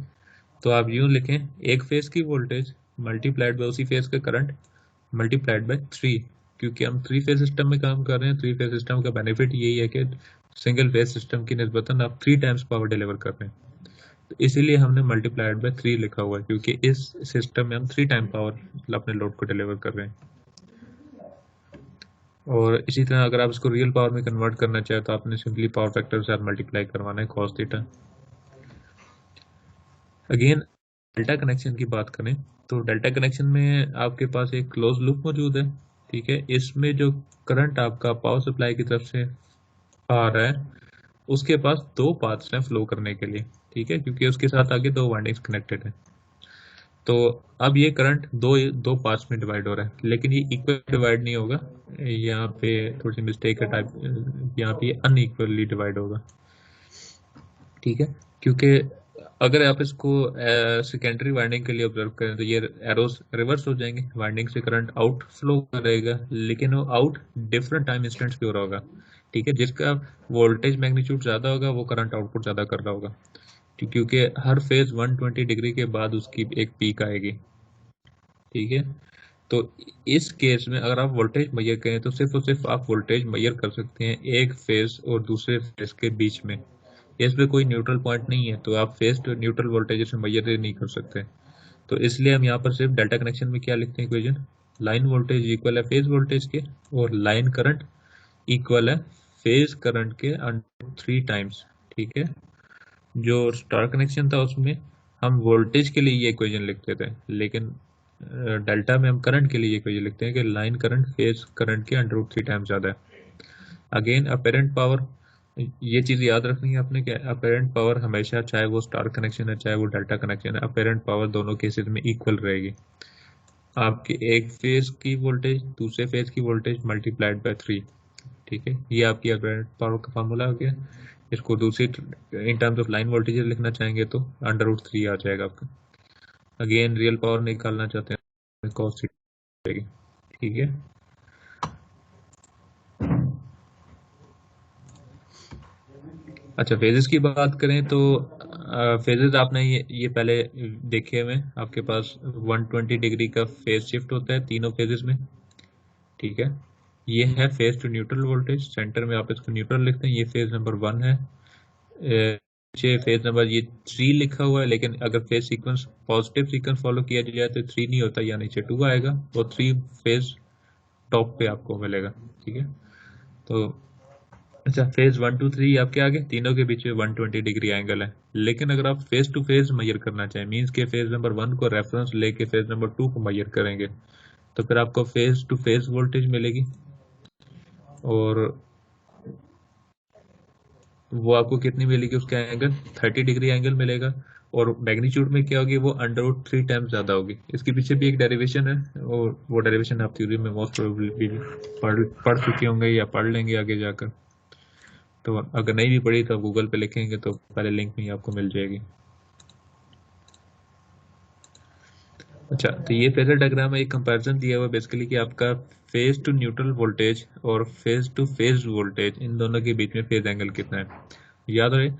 तो आप यूं लिखें, एक फेज की वोल्टेज मल्टीप्लाइड बाय उसी फेज का करंट मल्टीप्लाइड बाय 3, क्योंकि हम 3 फेज सिस्टम में काम कर रहे हैं। 3 फेज सिस्टम का बेनिफिट यही है कि सिंगल फेज सिस्टम की निस्बतन आप 3 टाइम्स पावर डिलीवर कर रहे हैं, तो इसीलिए हमने मल्टीप्लाइड बाय 3 लिखा हुआ है, क्योंकि इस सिस्टम में हम 3 टाइम पावर अपने लोड को डिलीवर कर रहे हैं। और इसी तरह अगर आप इसको रियल पावर में कन्वर्ट करना चाहे तो आपने सिंपली पावर फैक्टर के साथ मल्टीप्लाई करवाना है cos theta. Again delta connection की बात करें तो डेल्टा कनेक्शन में आपके पास एक क्लोज लूप मौजूद है। ठीक है, इसमें जो करंट आपका पावर सप्लाई की तरफ से आ रहा है उसके पास 2 पाथ्स हैं फ्लो करने के लिए। ठीक है, क्योंकि उसके साथ आगे 2 वाइंडिंग्स कनेक्टेड है। तो अब ये करंट दो पार्ट्स में डिवाइड हो रहा है, लेकिन ये इक्वल डिवाइड नहीं होगा, यहाँ पे थोड़ी सी मिस्टेक है टाइप, यहाँ पे अनइक्वली डिवाइड होगा। ठीक है, क्योंकि अगर आप इसको सेकेंडरी वाइंडिंग के लिए ऑब्जर्व करें तो ये एरोस रिवर्स हो जाएंगे, वाइंडिंग से करंट आउट फ्लो करेगा, लेकिन वो आउट डिफरेंट टाइम इंस्टेंट्स पे हो रहा होगा। ठीक है, जिसका वोल्टेज मैग्नीट्यूड ज़्यादा होगा वो करंट आउटपुट ज़्यादा कर रहा होगा, क्योंकि हर फेज 120 डिग्री के बाद उसकी एक पीक आएगी। ठीक है, तो इस केस में अगर आप वोल्टेज मेजर करें तो सिर्फ और सिर्फ आप वोल्टेज मेजर कर सकते हैं एक फेज और दूसरे फेज के बीच में, इसमें कोई न्यूट्रल पॉइंट नहीं है, तो आप फेज टू न्यूट्रल वोल्टेज से मेजर नहीं कर सकते। तो इसलिए हम यहाँ पर सिर्फ डेल्टा कनेक्शन में क्या लिखते हैं इक्वेशन, लाइन वोल्टेज इक्वल है फेज वोल्टेज के और लाइन करंट इक्वल है फेज करंट के √3 टाइम्स। ठीक है, जो स्टार कनेक्शन था उसमें हम वोल्टेज के लिए ये इक्वेशन लिखते थे, लेकिन डेल्टा में हम करंट के लिए ये इक्वेशन लिखते हैं कि लाइन करंट फेज करंट के √3 टाइम्स ज़्यादा है। अगेन अपेरेंट पावर, ये चीज़ याद रखनी है आपने कि अपेरेंट पावर हमेशा, चाहे वो स्टार कनेक्शन है चाहे वो डेल्टा कनेक्शन है, अपेरेंट पावर दोनों केसेस में इक्वल रहेगी। आपके एक फेज की वोल्टेज दूसरे फेज की वोल्टेज मल्टीप्लाइड बाय 3। ठीक है, ये आपकी अपेरेंट पावर का फार्मूला हो गया। इसको दूसरी in terms of line voltage लिखना चाहेंगे तो √3 आ जाएगा आपका। अगेन रियल पावर निकालना चाहते हैं cos थीटा। ठीक है, अच्छा फेजेस की बात करें तो फेजेस आपने ये पहले देखे हुए, आपके पास 120 डिग्री का फेज शिफ्ट होता है तीनों फेजेस में। ठीक है, ये है phase two neutral voltage, centre में आप इसको न्यूट्रल लिखते हैं, ये फेज नंबर 1 है, फेज नंबर ये 3 लिखा हुआ है, लेकिन अगर phase sequence positive sequence follow किया जाए तो 3 नहीं होता, या नीचे 2 आएगा, वो 3 फेज टॉप पे आपको मिलेगा। ठीक है, तो अच्छा फेज 1 2 3 आपके आगे तीनों के बीच में 120 डिग्री एंगल है, लेकिन अगर आप फेज टू फेज मेजर करना चाहें, मींस के फेज नंबर 1 को रेफरेंस लेके फेज नंबर 2 को मेजर करेंगे, तो फिर आपको फेज टू फेज वोल्टेज मिलेगी और वो आपको कितनी मिलेगी, उसका एंगल 30 डिग्री एंगल मिलेगा। और मैग्नीट्यूड में क्या होगी, वो √3 टाइम्स ज़्यादा होगी। इसके पीछे भी एक डेरिवेशन है, और वो डेरिवेशन आप थ्योरी में मोस्ट प्रोबेबली पढ़ चुके होंगे या पढ़ लेंगे आगे जाकर। तो अगर नहीं भी पढ़ी तो आप गूगल पे लिखेंगे तो पहले लिंक में ही आपको मिल जाएगी। अच्छा, तो ये फेजर डायग्राम में एक कंपैरिजन दिया हुआ है बेसिकली कि आपका फेज टू न्यूट्रल वोल्टेज और फेज टू फेज वोल्टेज, इन दोनों के बीच में फेज एंगल कितना है। याद रहे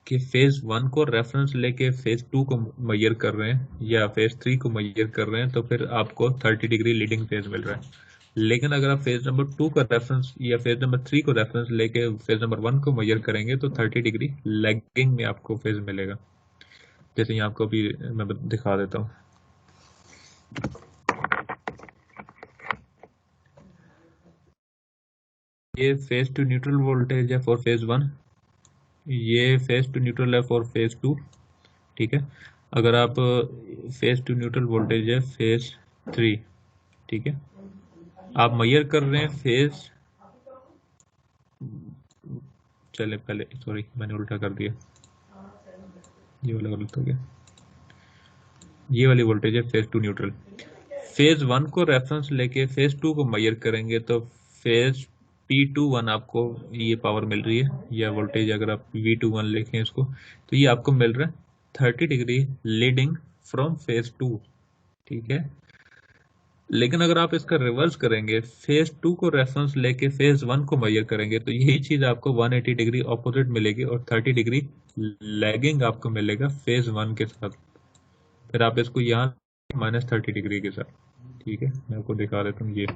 कि फेज 1 को रेफरेंस लेके फेज 2 को मेजर कर रहे हैं या फेज 3 को मेजर कर रहे हैं तो फिर आपको 30 डिग्री लीडिंग फेज मिल रहा है। लेकिन अगर आप फेज नंबर 2 का रेफरेंस या फेज नंबर 3 को रेफरेंस लेके फेज नंबर 1 को मेजर करेंगे तो 30 डिग्री लैगिंग में आपको फेज मिलेगा। जैसे यहाँ आपको अभी मैं दिखा देता हूँ। ये फेज टू न्यूट्रल वोल्टेज है फॉर फेज 1, ये फेज टू न्यूट्रल है फॉर फेज 2, ठीक है। अगर आप फेज टू न्यूट्रल वोल्टेज है फेज 3, ठीक है, आप मेजर कर रहे हैं फेज, चले पहले सॉरी मैंने उल्टा कर दिया, ये वाला गलत हो गया। ये वाली वोल्टेज है फेज टू न्यूट्रल। फेज 1 को रेफरेंस लेके फेज 2 को मेजर करेंगे तो फेज P21 आपको ये पावर मिल रही है, या वोल्टेज अगर आप V21 लिखें इसको, तो ये आपको मिल रहा है 30 डिग्री लीडिंग फ्रॉम फेज 2, ठीक है। लेकिन अगर आप इसका रिवर्स करेंगे, फेज 2 को रेफरेंस लेके फेज 1 को मेजर करेंगे तो यही चीज आपको 180 डिग्री ऑपोजिट मिलेगी और 30 डिग्री लैगिंग आपको मिलेगा फेज 1 के साथ। फिर आप इसको यहाँ -30 डिग्री के साथ, ठीक है, मैं आपको दिखा देता हूँ। ये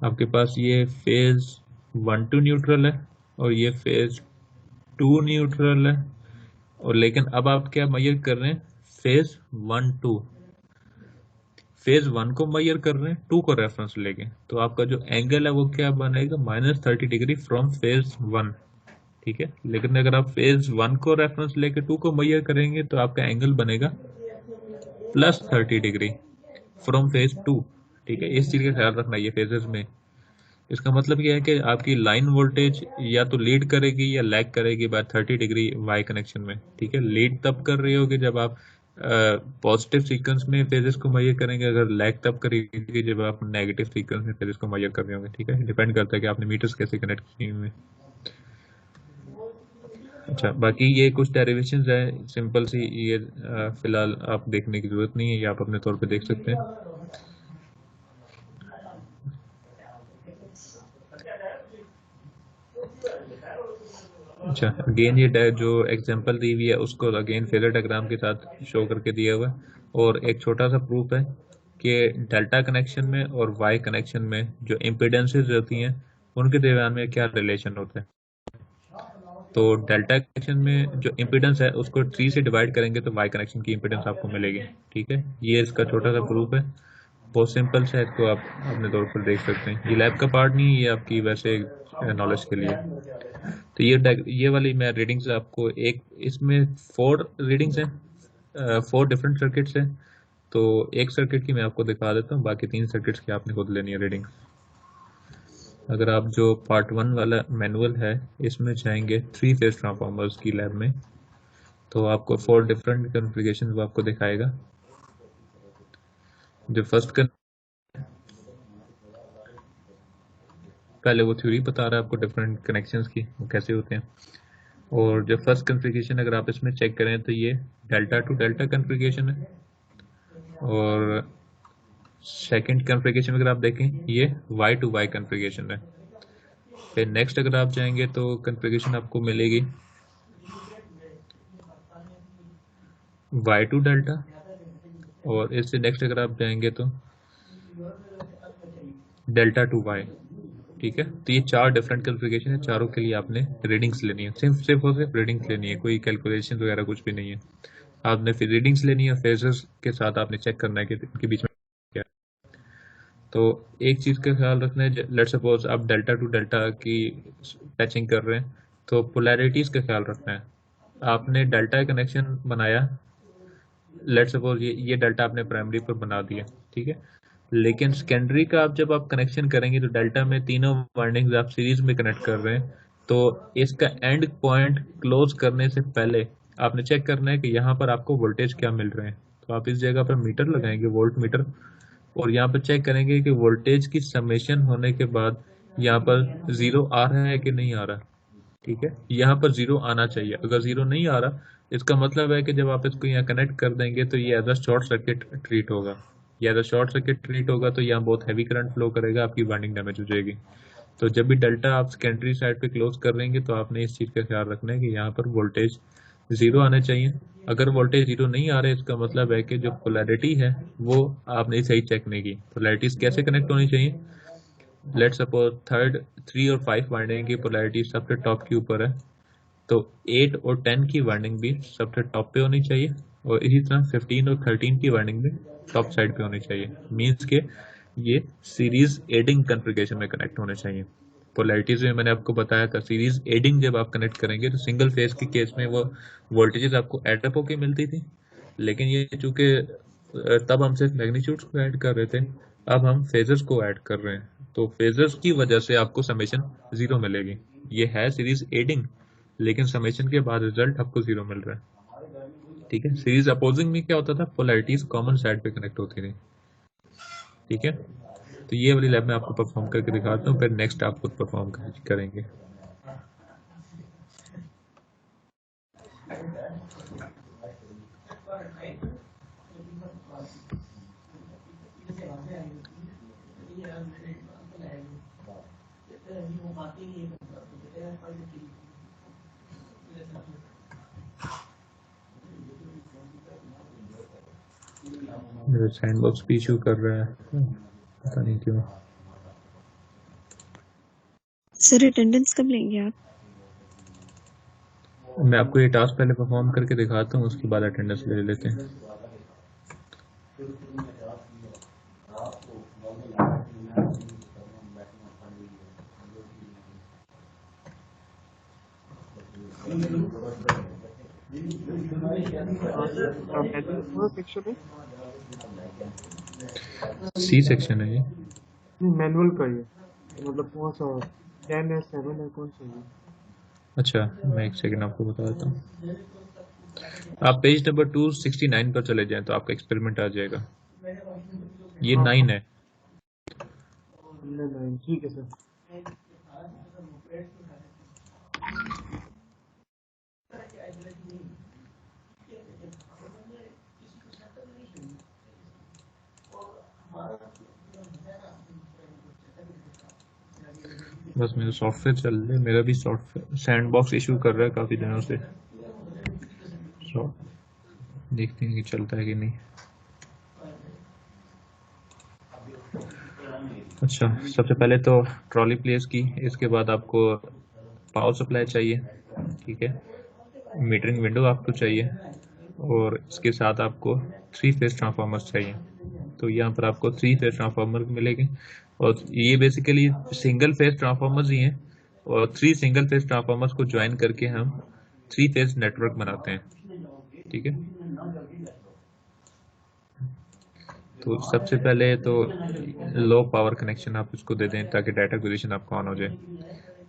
आपके पास ये फेज 1 टू न्यूट्रल है और ये फेज 2 न्यूट्रल है, और लेकिन अब आप क्या मेजर कर रहे हैं, फेज 1 2, फेज 1 को मेजर कर रहे हैं 2 को रेफरेंस लेके, तो आपका जो एंगल है वो क्या बनेगा, -30 डिग्री फ्रॉम फेज 1, ठीक है। लेकिन अगर आप फेज 1 को रेफरेंस लेके 2 को मेजर करेंगे तो आपका एंगल बनेगा +30 डिग्री फ्रॉम फेज 2, ठीक है। इस चीज का ख्याल रखना ये फेजेस में। इसका मतलब क्या है कि आपकी लाइन वोल्टेज या तो लीड करेगी या लैग करेगी बाय 30 डिग्री वाई कनेक्शन में, ठीक है। लीड तब कर रही होगी जब आप पॉजिटिव सीक्वेंस में फेजेस को मेजर करेंगे, अगर लैग तब करेगी जब आप नेगेटिव सीक्वेंस में फेजेस को मेजर कर रहे होंगे, ठीक है। डिपेंड करता है कि आपने मीटर्स कैसे कनेक्ट किए हुए। अच्छा, बाकी ये कुछ डेरिवेशंस है सिंपल सी, ये फिलहाल आप देखने की जरूरत नहीं है, ये आप अपने तौर पे देख सकते हैं। अच्छा, अगेन ये जो एग्जांपल दी हुई है उसको अगेन फेजर डायग्राम के साथ शो करके दिया हुआ है, और एक छोटा सा प्रूफ है कि डेल्टा कनेक्शन में और वाई कनेक्शन में जो इम्पीडेंसेस होती हैं उनके दरमियान में क्या रिलेशन होता है। तो डेल्टा कनेक्शन में जो इम्पीडेंस है उसको 3 से डिवाइड करेंगे तो वाई कनेक्शन की इम्पीडेंस आपको मिलेगी, ठीक है। ये इसका छोटा सा प्रूफ है, बहुत सिंपल सा है, इसको आप अपने तौर पर देख सकते हैं। ये लैब का पार्ट नहीं है, ये आपकी वैसे नॉलेज के लिए। तो ये वाली मैं रीडिंग्स आपको, एक इसमें 4 रीडिंग्स हैं, 4 डिफरेंट सर्किट्स हैं, तो एक सर्किट की मैं आपको दिखा देता हूँ, बाकी 3 सर्किट्स की आपने खुद लेनी है रीडिंग। अगर आप जो पार्ट 1 वाला मैनुअल है इसमें जाएंगे 3 फेज ट्रांसफार्मर्स की लैब में, तो आपको 4 डिफरेंट कॉन्फ़िगरेशन वो आपको दिखाएगा। जो फर्स्ट पहले वो थ्योरी बता रहा है आपको डिफरेंट कनेक्शंस की वो कैसे होते हैं, और जो फर्स्ट कॉन्फ़िगरेशन अगर आप इसमें चेक करें तो ये डेल्टा टू डेल्टा कॉन्फ़िगरेशन है, और सेकंड कॉन्फ़िगरेशन अगर आप देखें ये वाई टू वाई कॉन्फ़िगरेशन है। फिर नेक्स्ट अगर आप जाएंगे तो कॉन्फ़िगरेशन आपको मिलेगी वाई टू डेल्टा, और इससे नेक्स्ट अगर आप जाएंगे तो डेल्टा टू वाई, ठीक है। तो ये 4 डिफरेंट कॉन्फ़िगरेशन है, चारों के लिए आपने रीडिंग्स लेनी है, सिर्फ रीडिंग्स लेनी है, कोई कैलकुलेशन वगैरह कुछ भी नहीं है। आपने फिर रीडिंग्स लेनी है, फेजेस के साथ आपने चेक करना है कि इनके बीच में क्या है। तो एक चीज़ का ख्याल रखना है, लेट सपोज आप डेल्टा टू डेल्टा की टचिंग कर रहे हैं तो पोलैरिटीज़ का ख्याल रखना है। आपने डेल्टा कनेक्शन बनाया, लेट सपोज ये डेल्टा आपने प्राइमरी पर बना दिया, ठीक है, लेकिन सेकेंडरी का आप जब आप कनेक्शन करेंगे तो डेल्टा में तीनों वाइंडिंग्स आप सीरीज में कनेक्ट कर रहे हैं, तो इसका एंड पॉइंट क्लोज करने से पहले आपने चेक करना है कि यहाँ पर आपको वोल्टेज क्या मिल रहे हैं। तो आप इस जगह पर मीटर लगाएंगे, वोल्ट मीटर, और यहाँ पर चेक करेंगे कि वोल्टेज की समेशन होने के बाद यहाँ पर जीरो आ रहा है कि नहीं आ रहा। ठीक है, यहाँ पर जीरो आना चाहिए। अगर जीरो नहीं आ रहा, इसका मतलब है कि जब आप इसको यहाँ कनेक्ट कर देंगे तो ये as a short circuit treat होगा। ये as a short circuit treat होगा तो यहाँ बहुत हैवी करंट फ्लो करेगा, आपकी वाइंडिंग डैमेज हो जाएगी। तो जब भी डेल्टा आप सेकेंडरी साइड पे क्लोज कर देंगे तो आपने इस चीज़ का ख्याल रखना है कि यहाँ पर वोल्टेज जीरो आने चाहिए। अगर वोल्टेज जीरो नहीं आ रहे, इसका मतलब है कि जो पोलैरिटी है वो आपने सही चेक नहीं की। पोलैरिटीज कैसे कनेक्ट होनी चाहिए? लेट सपोज थर्ड, 3 और 5 वाइंडिंग की पोलैरिटी सबसे टॉप के ऊपर है, तो 8 और 10 की वाइंडिंग भी सबसे टॉप पे होनी चाहिए, और इसी तरह 15 और 13 की वाइंडिंग भी टॉप साइड पे होनी चाहिए। मीन्स के ये सीरीज एडिंग कॉन्फ़िगरेशन में कनेक्ट होने चाहिए। पोलैरिटीज में मैंने आपको बताया था, सीरीज एडिंग जब आप कनेक्ट करेंगे तो सिंगल फेज के केस में वो वोल्टेजेस आपको एडअप होके मिलती थी, लेकिन ये चूंकि तब हम सिर्फ मैग्नीट्यूड्स को ऐड कर रहे थे, अब हम फेजर्स को ऐड कर रहे हैं, तो फेजर्स की वजह से आपको समेशन जीरो मिलेगी। ये है सीरीज एडिंग, लेकिन समेशन के बाद रिजल्ट आपको जीरो मिल रहा है। ठीक है, सीरीज अपोजिंग में क्या होता था, पोलैरिटीज कॉमन साइड पे कनेक्ट होती थी। ठीक है, तो ये वाली लैब में आपको परफॉर्म करके दिखाता हूँ, फिर नेक्स्ट आप खुद परफॉर्म करेंगे। मेरा सैंडबॉक्स भी इशू कर रहा है, पता नहीं क्यों। सर अटेंडेंस कब लेंगे आप? मैं आपको ये टास्क पहले परफॉर्म करके दिखाता हूँ, उसके बाद अटेंडेंस ले लेते हैं। सी सेक्शन है ये, नहीं मैनुअल का ये मतलब कौन सा 10 है 7 है कौन सा है? अच्छा मैं एक सेकंड आपको बता देता हूँ। आप पेज नंबर 269 पर चले जाएं तो आपका एक्सपेरिमेंट आ जाएगा। ये 9 है। ठीक है सर। बस मेरा सॉफ्टवेयर चल रहा है, मेरा भी सॉफ्टवेयर सैंडबॉक्स इशू कर रहा है काफ़ी दिनों से, तो देखते हैं कि चलता है कि नहीं। अच्छा, सबसे पहले तो ट्रॉली प्लेस की, इसके बाद आपको पावर सप्लाई चाहिए। ठीक है, मीटरिंग विंडो आपको चाहिए, और इसके साथ आपको 3 फेज ट्रांसफार्मर्स चाहिए। तो यहाँ पर आपको 3 फेज ट्रांसफार्मर मिलेंगे, और ये बेसिकली सिंगल फेज ट्रांसफार्मर्स ही हैं, और 3 सिंगल फेज ट्रांसफार्मर्स को ज्वाइन करके हम 3 फेज नेटवर्क बनाते हैं। ठीक है, तो सबसे पहले तो लो पावर कनेक्शन आप इसको दे दें ताकि डाटा एक्विजिशन आपका ऑन हो जाए।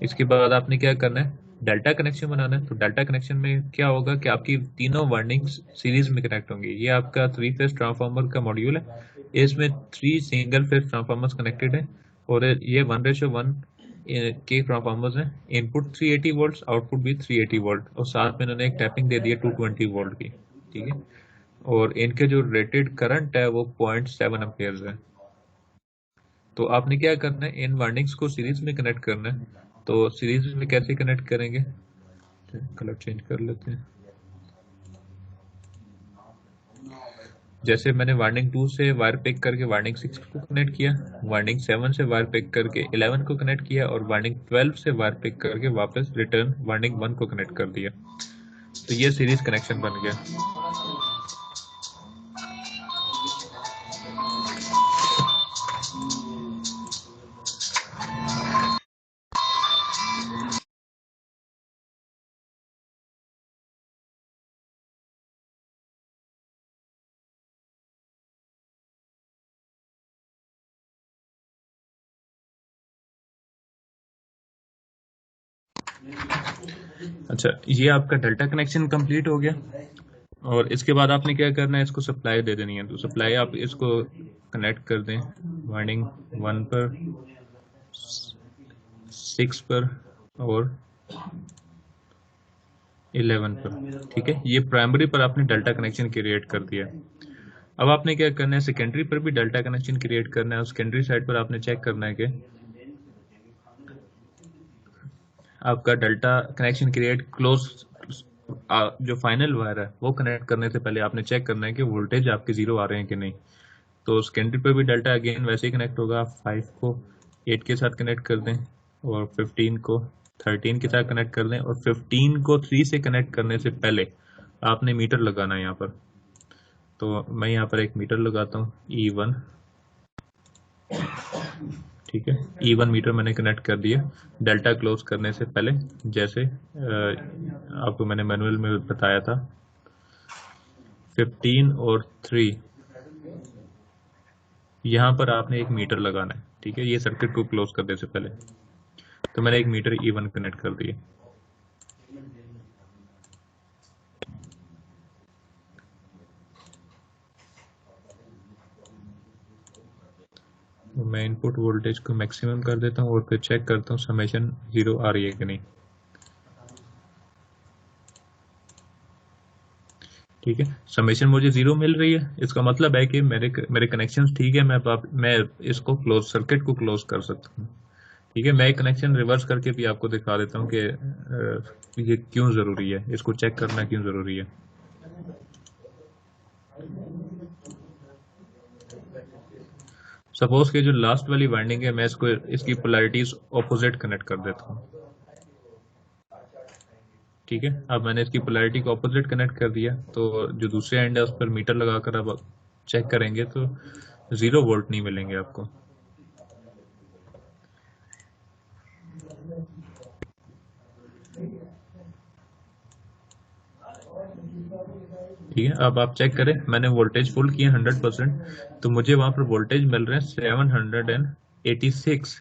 इसके बाद आपने क्या करना है, डेल्टा कनेक्शन बनाना है। तो डेल्टा कनेक्शन में क्या होगा कि आपकी तीनों वाइंडिंग्स सीरीज में कनेक्ट होंगी। ये आपका 3 फेज ट्रांसफार्मर का मॉड्यूल है, इसमें 3 सिंगल फेज ट्रांसफार्मर्स कनेक्टेड है, और ये 1:1 के ट्रांसफार्मर्स हैं। इनपुट 380 वोल्ट, आउटपुट भी 380 वोल्ट, और साथ में इन्होंने एक टैपिंग दे दी है 220 वोल्ट की। ठीक है, और इनके जो रेटेड करंट है वो 0.7 एम्पियर्स है। तो आपने क्या करना है, इन वाइंडिंग्स को सीरीज में कनेक्ट करना है। तो सीरीज में कैसे कनेक्ट करेंगे, कलर चेंज कर लेते हैं। जैसे मैंने वाइंडिंग 2 से वायर पिक करके वाइंडिंग 6 को कनेक्ट किया, वाइंडिंग 7 से वायर पिक करके 11 को कनेक्ट किया, और वाइंडिंग 12 से वायर पिक करके वापस रिटर्न वाइंडिंग 1 को कनेक्ट कर दिया। तो ये सीरीज कनेक्शन बन गया। अच्छा, ये आपका डेल्टा कनेक्शन कंप्लीट हो गया और इसके बाद आपने क्या करना है, इसको सप्लाई दे देनी है। तो सप्लाई आप इसको कनेक्ट कर दें वाइंडिंग 1 पर, 6 पर और 11 पर। ठीक है, ये प्राइमरी पर आपने डेल्टा कनेक्शन क्रिएट कर दिया। अब आपने क्या करना है, सेकेंडरी पर भी डेल्टा कनेक्शन क्रिएट करना है। सेकेंडरी साइड पर आपने चेक करना है कि आपका डेल्टा कनेक्शन क्रिएट क्लोज, जो फाइनल वायर है वो कनेक्ट करने से पहले आपने चेक करना है कि वोल्टेज आपके 0 आ रहे हैं कि नहीं। तो सेकेंडरी पर भी डेल्टा अगेन वैसे ही कनेक्ट होगा। 5 को 8 के साथ कनेक्ट कर दें और 15 को 13 के साथ कनेक्ट कर दें और 15 को 3 से कनेक्ट करने से पहले आपने मीटर लगाना है यहाँ पर। तो मैं यहाँ पर एक मीटर लगाता हूँ E1। ठीक है, E1 मीटर मैंने कनेक्ट कर दिया डेल्टा क्लोज करने से पहले, जैसे आपको मैंने मैनुअल में बताया था। 15 और 3 यहाँ पर आपने एक मीटर लगाना है। ठीक है, ये सर्किट को क्लोज करने से पहले। तो मैंने एक मीटर E1 कनेक्ट कर दिया। मैं इनपुट वोल्टेज को मैक्सिमम कर देता हूँ और फिर चेक करता हूँ समेशन 0 आ रही है कि नहीं। ठीक है, समेशन मुझे 0 मिल रही है, इसका मतलब है कि मेरे कनेक्शंस ठीक है। मैं इसको क्लोज, सर्किट को क्लोज कर सकता हूँ। ठीक है, मैं एक कनेक्शन रिवर्स करके भी आपको दिखा देता हूँ कि ये क्यों जरूरी है, इसको चेक करना क्यों जरूरी है। सपोज के जो लास्ट वाली वाइंडिंग है, मैं इसकी पोलैरिटीज ऑपोजिट कनेक्ट कर देता हूँ। ठीक है, अब मैंने इसकी पोलैरिटी को ऑपोजिट कनेक्ट कर दिया, तो जो दूसरे एंड है उस पर मीटर लगाकर अब चेक करेंगे तो 0 वोल्ट नहीं मिलेंगे आपको। ठीक है, अब आप चेक करें, मैंने वोल्टेज फुल किया 100%, तो मुझे वहां पर वोल्टेज मिल रहे हैं 786।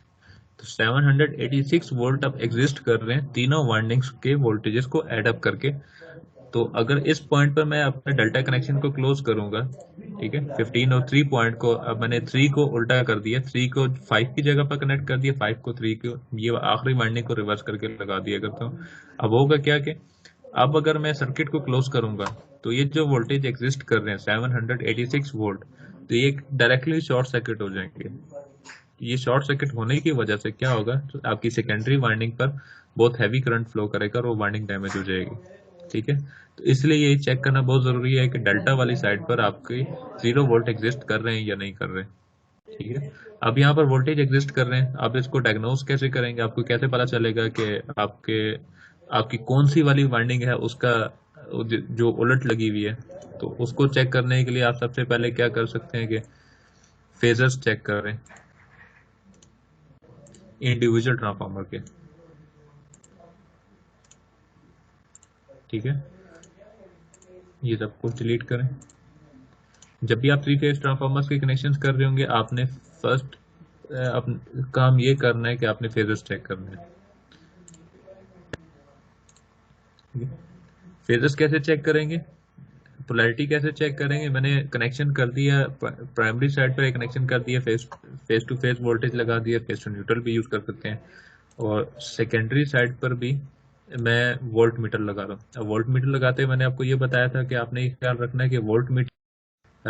तो 786 वोल्ट अब एग्जिस्ट कर रहे हैं तीनों वाइंडिंग्स के वोल्टेजेस को ऐड अप करके। तो अगर इस पॉइंट पर मैं अपने डेल्टा कनेक्शन को क्लोज करूंगा, ठीक है, 15 और 3 पॉइंट को, अब मैंने 3 को उल्टा कर दिया, 3 को 5 की जगह पर कनेक्ट कर दिया, 5 को 3 को, ये आखिरी वाइंडिंग को रिवर्स करके लगा दिया करता हूँ। अब होगा क्या कि अब अगर मैं सर्किट को क्लोज करूंगा तो ये जो वोल्टेज एग्जिस्ट कर रहे हैं 786 वोल्ट, तो ये डायरेक्टली शॉर्ट सर्किट हो जाएंगे। ये शॉर्ट सर्किट होने की वजह से क्या होगा, तो आपकी सेकेंडरी वाइंडिंग पर बहुत हैवी करंट फ्लो करेगा और वो वाइंडिंग डैमेज हो जाएगी। ठीक है, तो इसलिए ये चेक करना बहुत जरूरी है कि डेल्टा वाली साइड पर आपके 0 वोल्ट एग्जिस्ट कर रहे हैं या नहीं कर रहे। ठीक है, अब यहाँ पर वोल्टेज एग्जिस्ट कर रहे हैं, आप इसको डायग्नोज कैसे करेंगे, आपको कैसे पता चलेगा कि आपकी कौन सी वाली वाइंडिंग है उसका जो उलट लगी हुई है। तो उसको चेक करने के लिए आप सबसे पहले क्या कर सकते हैं कि फेजर्स चेक करें इंडिविजुअल ट्रांसफार्मर के। ठीक है, ये सब कुछ डिलीट करें। जब भी आप 3 फेज ट्रांसफार्मर्स के कनेक्शंस कर रहे होंगे, आपने फर्स्ट काम ये करना है कि आपने फेजर्स चेक करना है। फेजर्स कैसे चेक करेंगे, पोलैरिटी कैसे चेक करेंगे, मैंने कनेक्शन कर दिया प्राइमरी साइड पर, एक कनेक्शन कर दिया, फेस टू फेस वोल्टेज लगा दिया, फेस टू न्यूट्रल भी यूज कर सकते हैं, और सेकेंडरी साइड पर भी मैं वोल्ट मीटर लगा रहा हूँ। अब वोल्ट मीटर लगाते मैंने आपको ये बताया था कि आपने ये ख्याल रखना है कि वोल्ट मीटर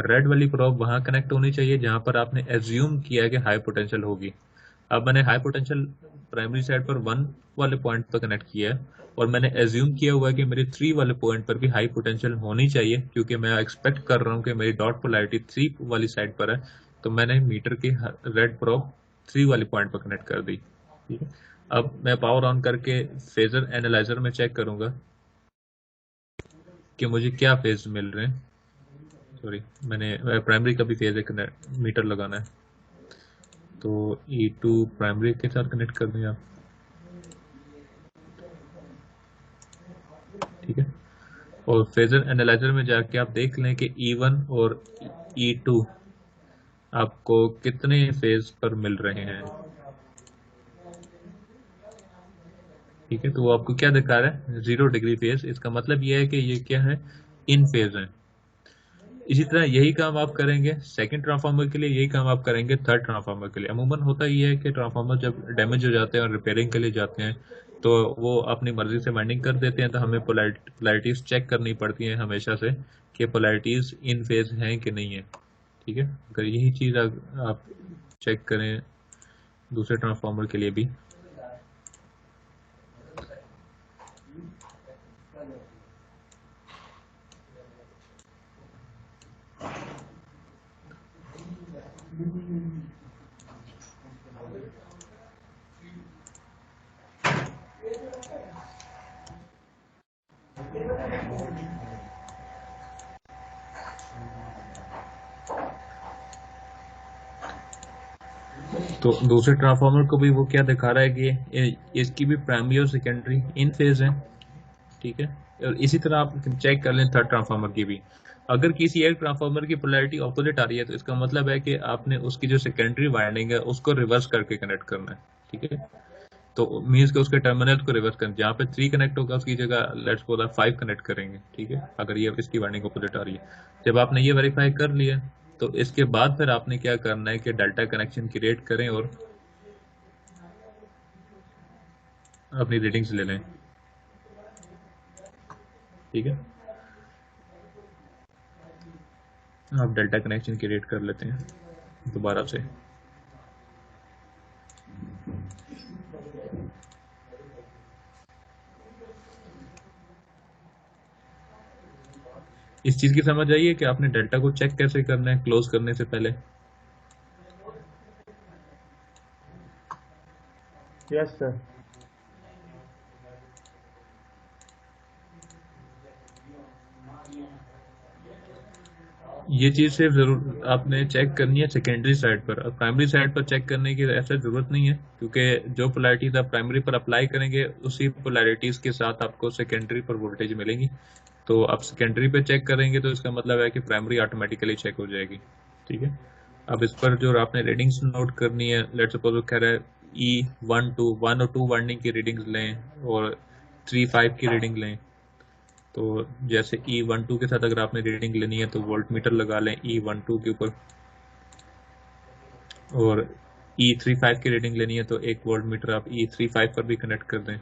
रेड वाली प्रोब वहां कनेक्ट होनी चाहिए जहां पर आपने एज्यूम किया है कि हाई पोटेंशियल होगी। अब मैंने हाई पोटेंशियल प्राइमरी साइड पर 1 वाले पॉइंट पर कनेक्ट किया है और मैंने एज्यूम किया हुआ है कि मेरे 3 वाले पॉइंट पर भी हाई पोटेंशियल होनी चाहिए, क्योंकि मैं एक्सपेक्ट कर रहा हूँ कि मेरी डॉट पोलैरिटी 3 वाली साइड पर है। तो मैंने मीटर की रेड प्रोब 3 वाली पॉइंट पर कनेक्ट कर दी। ठीक है, अब मैं पावर ऑन करके फेजर एनालाइजर में चेक करूंगा कि मुझे क्या फेज मिल रहे हैं। सॉरी, मैंने प्राइमरी का भी फेज एक मीटर लगाना है, तो E2 प्राइमरी के साथ कनेक्ट कर दें आप। ठीक है, और फेजर एनालाइजर में जाके आप देख लें कि E1 और E2 आपको कितने फेज पर मिल रहे हैं। ठीक है, तो वो आपको क्या दिखा रहा है, 0 डिग्री फेज। इसका मतलब ये है कि ये क्या है, इन फेज है। इसी तरह यही काम आप करेंगे सेकंड ट्रांसफार्मर के लिए, यही काम आप करेंगे थर्ड ट्रांसफार्मर के लिए। अमूमन होता ये है कि ट्रांसफार्मर जब डैमेज हो जाते हैं और रिपेयरिंग के लिए जाते हैं तो वो अपनी मर्जी से वाइंडिंग कर देते हैं, तो हमें पोलैरिटीज चेक करनी पड़ती हैं हमेशा से कि पोलैरिटीज इन फेज हैं कि नहीं है। ठीक है, अगर यही चीज़ आप चेक करें दूसरे ट्रांसफार्मर के लिए भी, तो दूसरे ट्रांसफार्मर को भी वो क्या दिखा रहा है कि इसकी भी प्राइमरी और सेकेंडरी इन फेज है। ठीक है, और इसी तरह आप चेक कर लें थर्ड ट्रांसफार्मर की भी। अगर किसी एक ट्रांसफार्मर की पोलैरिटी ऑपोजिट आ रही है तो इसका मतलब है कि आपने उसकी जो सेकेंडरी वाइंडिंग है उसको रिवर्स करके कनेक्ट करना है। ठीक है, तो मीन्स के उसके टर्मिनल को रिवर्स करना, जहाँ पे 3 कनेक्ट होगा उसकी जगह लेट्स सपोज 5 कनेक्ट करेंगे। ठीक है, अगर ये इसकी वाइंडिंग ऑपोजिट आ रही है। जब आपने ये वेरीफाई कर लिया तो इसके बाद फिर आपने क्या करना है कि डेल्टा कनेक्शन क्रिएट करें और अपनी रीडिंग्स ले लें। ठीक है, आप डेल्टा कनेक्शन क्रिएट कर लेते हैं दोबारा से। इस चीज की समझ आई है कि आपने डेल्टा को चेक कैसे करना है क्लोज करने से पहले। Yes sir. ये चीज सिर्फ जरूर आपने चेक करनी है सेकेंडरी साइड पर, और प्राइमरी साइड पर चेक करने की ऐसा जरूरत नहीं है, क्योंकि जो पोलैरिटीज आप प्राइमरी पर अप्लाई करेंगे उसी पोलैरिटीज के साथ आपको सेकेंडरी पर वोल्टेज मिलेंगी। तो आप सेकेंडरी पे चेक करेंगे तो इसका मतलब है कि प्राइमरी ऑटोमेटिकली चेक हो जाएगी। ठीक है, अब इस पर जो आपने रीडिंग्स नोट करनी है, लेट्स सपोज वो कह रहा है E1 और 2 वाइंडिंग की रीडिंग्स लें और 3-5 की रीडिंग लें। तो जैसे E12 के साथ अगर आपने रीडिंग लेनी है तो वोल्ट मीटर लगा लें E12 के ऊपर, और E35 की रीडिंग लेनी है तो एक वोल्ट मीटर आप E35 पर भी कनेक्ट कर दें।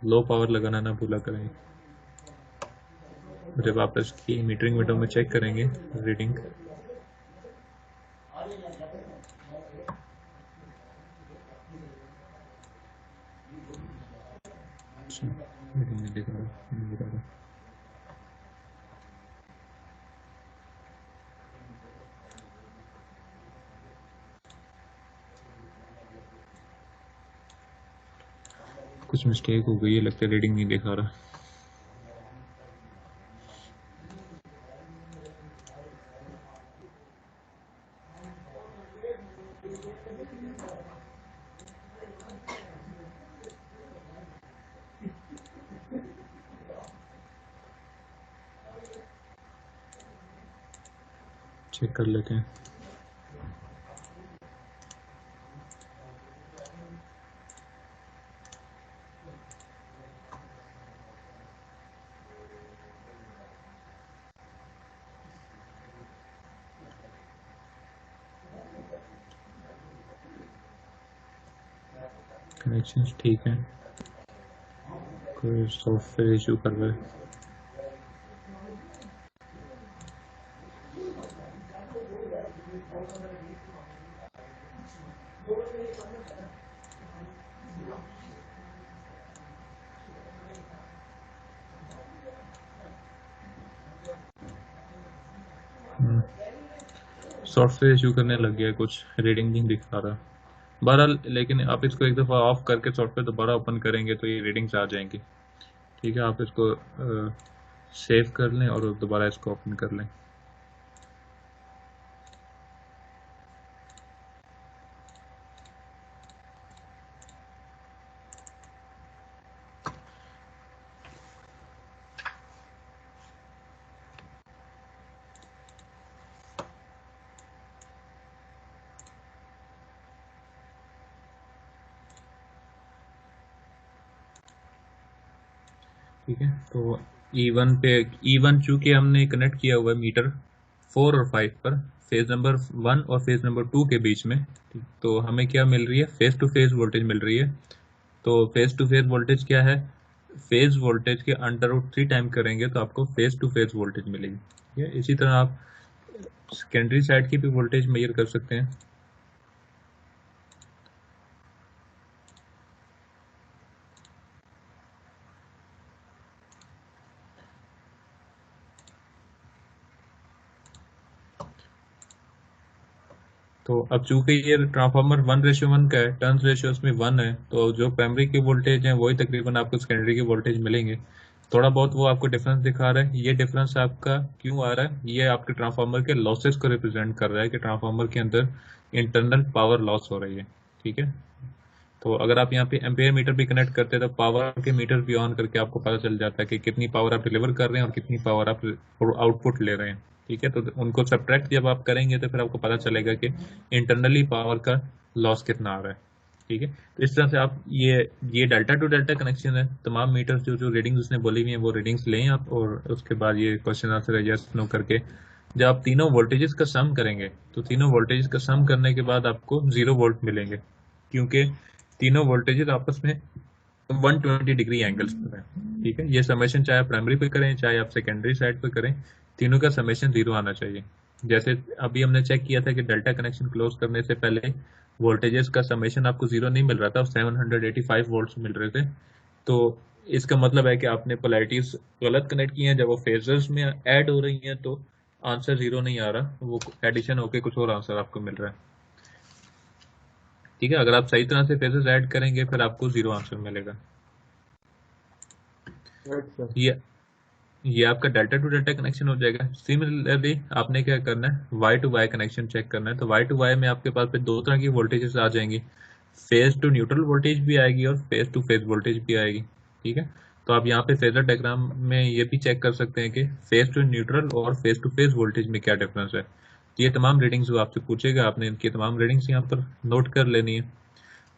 लो पावर लगाना ना भूला करें। जब आप इसकी मीटरिंग विंडो में चेक करेंगे रीडिंग, रीडिंग नहीं दिखा रहा, नहीं दिखा रहा। कुछ मिस्टेक हो गई है लगता है, रीडिंग नहीं दिखा रहा। चेक कर लेते हैं। कनेक्शंस ठीक है, कोई सॉफ्टवेयर इशू कर रहा है। सॉफ्टवेयर इशू करने लग गया, कुछ रीडिंग नहीं दिखा रहा। बहरहाल लेकिन आप इसको एक दफ़ा ऑफ करके सॉफ्टवेयर दोबारा ओपन करेंगे तो ये रीडिंग्स आ जाएंगी। ठीक है, आप इसको सेव कर लें और दोबारा इसको ओपन कर लें। ठीक है। तो E1 चूंकि हमने कनेक्ट किया हुआ है मीटर 4 और 5 पर फेज नंबर 1 और फेज नंबर 2 के बीच में, तो हमें क्या मिल रही है, फेज टू फेज वोल्टेज मिल रही है। तो फेज टू फेज वोल्टेज क्या है, फेज वोल्टेज के √3 टाइम करेंगे तो आपको फेज टू फेज वोल्टेज मिलेगी। ठीक है। इसी तरह आप सेकेंडरी साइड की भी वोल्टेज मेजर कर सकते हैं। तो अब चूंकि ये ट्रांसफार्मर 1:1 का है, टर्न्स रेशियो उसमें 1 है, तो जो प्राइमरी की वोल्टेज है वही तकरीबन आपको सेकेंडरी की वोल्टेज मिलेंगे। थोड़ा बहुत वो आपको डिफरेंस दिखा रहा है। ये डिफरेंस आपका क्यों आ रहा है, ये आपके ट्रांसफार्मर के लॉसेस को रिप्रेजेंट कर रहा है कि ट्रांसफार्मर के अंदर इंटरनल पावर लॉस हो रही है। ठीक है। तो अगर आप यहाँ पे एम्पेयर मीटर भी कनेक्ट करते हैं तो पावर के मीटर भी ऑन करके आपको पता चल जाता है कि कितनी पावर आप डिलीवर कर रहे हैं और कितनी पावर आप आउटपुट ले रहे हैं। ठीक है। तो उनको सब्ट्रैक्ट जब आप करेंगे तो फिर आपको पता चलेगा कि इंटरनली पावर का लॉस कितना आ रहा है। ठीक है। तो इस तरह से आप ये डेल्टा टू डेल्टा कनेक्शन है। तमाम मीटर जो रीडिंग्स उसने बोली हुई है वो रीडिंग्स लें आप, और उसके बाद ये क्वेश्चन आंसर यस नो करके जब आप तीनों वोल्टेजेस का सम करेंगे तो तीनों वोल्टेजेस का सम करने के बाद आपको 0 वोल्ट मिलेंगे, क्योंकि तीनों वोल्टेजेस आपस में 120 डिग्री एंगल्स पर है। ठीक है। ये समेशन चाहे आप प्राइमरी पे करें चाहे आप सेकेंडरी साइड पे करें, तीनों का समेशन 0 आना चाहिए। जैसे अभी हमने चेक किया था कि डेल्टा कनेक्शन क्लोज करने से पहले वोल्टेजेस का समेशन आपको 0 नहीं मिल रहा था, 785 वोल्ट्स मिल रहे थे। तो इसका मतलब है कि आपने पोलैरिटीज गलत कनेक्ट की हैं। जब वो फेजर्स में ऐड हो रही हैं तो आंसर 0 नहीं आ रहा, वो एडिशन होके कुछ और आंसर आपको मिल रहा है। ठीक है। अगर आप सही तरह से फेजेस ऐड करेंगे फिर आपको 0 आंसर मिलेगा। अच्छा ये आपका डेल्टा टू डेल्टा कनेक्शन हो जाएगा। सिमिलरली आपने क्या करना है, Y to Y connection check करना है। तो वाई टू वाई में आपके पास पे दो तरह की वोल्टेजेस आ जाएंगी, फेज टू न्यूट्रल वोल्टेज भी आएगी और फेज टू फेज वोल्टेज भी आएगी। ठीक है। तो आप यहाँ पे फेजर डायग्राम में ये भी चेक कर सकते हैं कि फेज टू न्यूट्रल और फेज टू फेज वोल्टेज में क्या डिफरेंस है। ये तमाम रीडिंग्स वो आपसे पूछेगा, आपने इनकी तमाम रीडिंग्स यहाँ पर नोट कर लेनी है।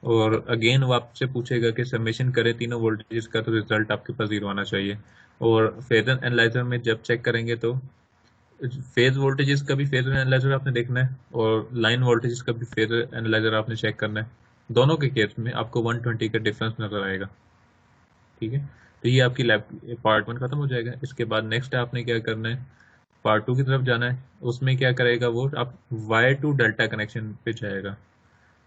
और अगेन वो आपसे पूछेगा कि समेशन करें तीनों वोल्टेजेस का तो रिजल्ट आपके पास 0 आना चाहिए। और फेजर एनालाइजर में जब चेक करेंगे तो फेज वोल्टेजेस का भी फेजर एनालाइजर आपने देखना है और लाइन वोल्टेजेस का भी फेजर एनालाइजर आपने चेक करना है। दोनों के केस में आपको 120 का डिफरेंस नजर आएगा। ठीक है। तो ये आपकी लैब पार्ट 1 खत्म हो जाएगा। इसके बाद नेक्स्ट आपने क्या करना है, पार्ट 2 की तरफ जाना है। उसमें क्या करेगा वो, आप वाई टू डेल्टा कनेक्शन पे जाएगा।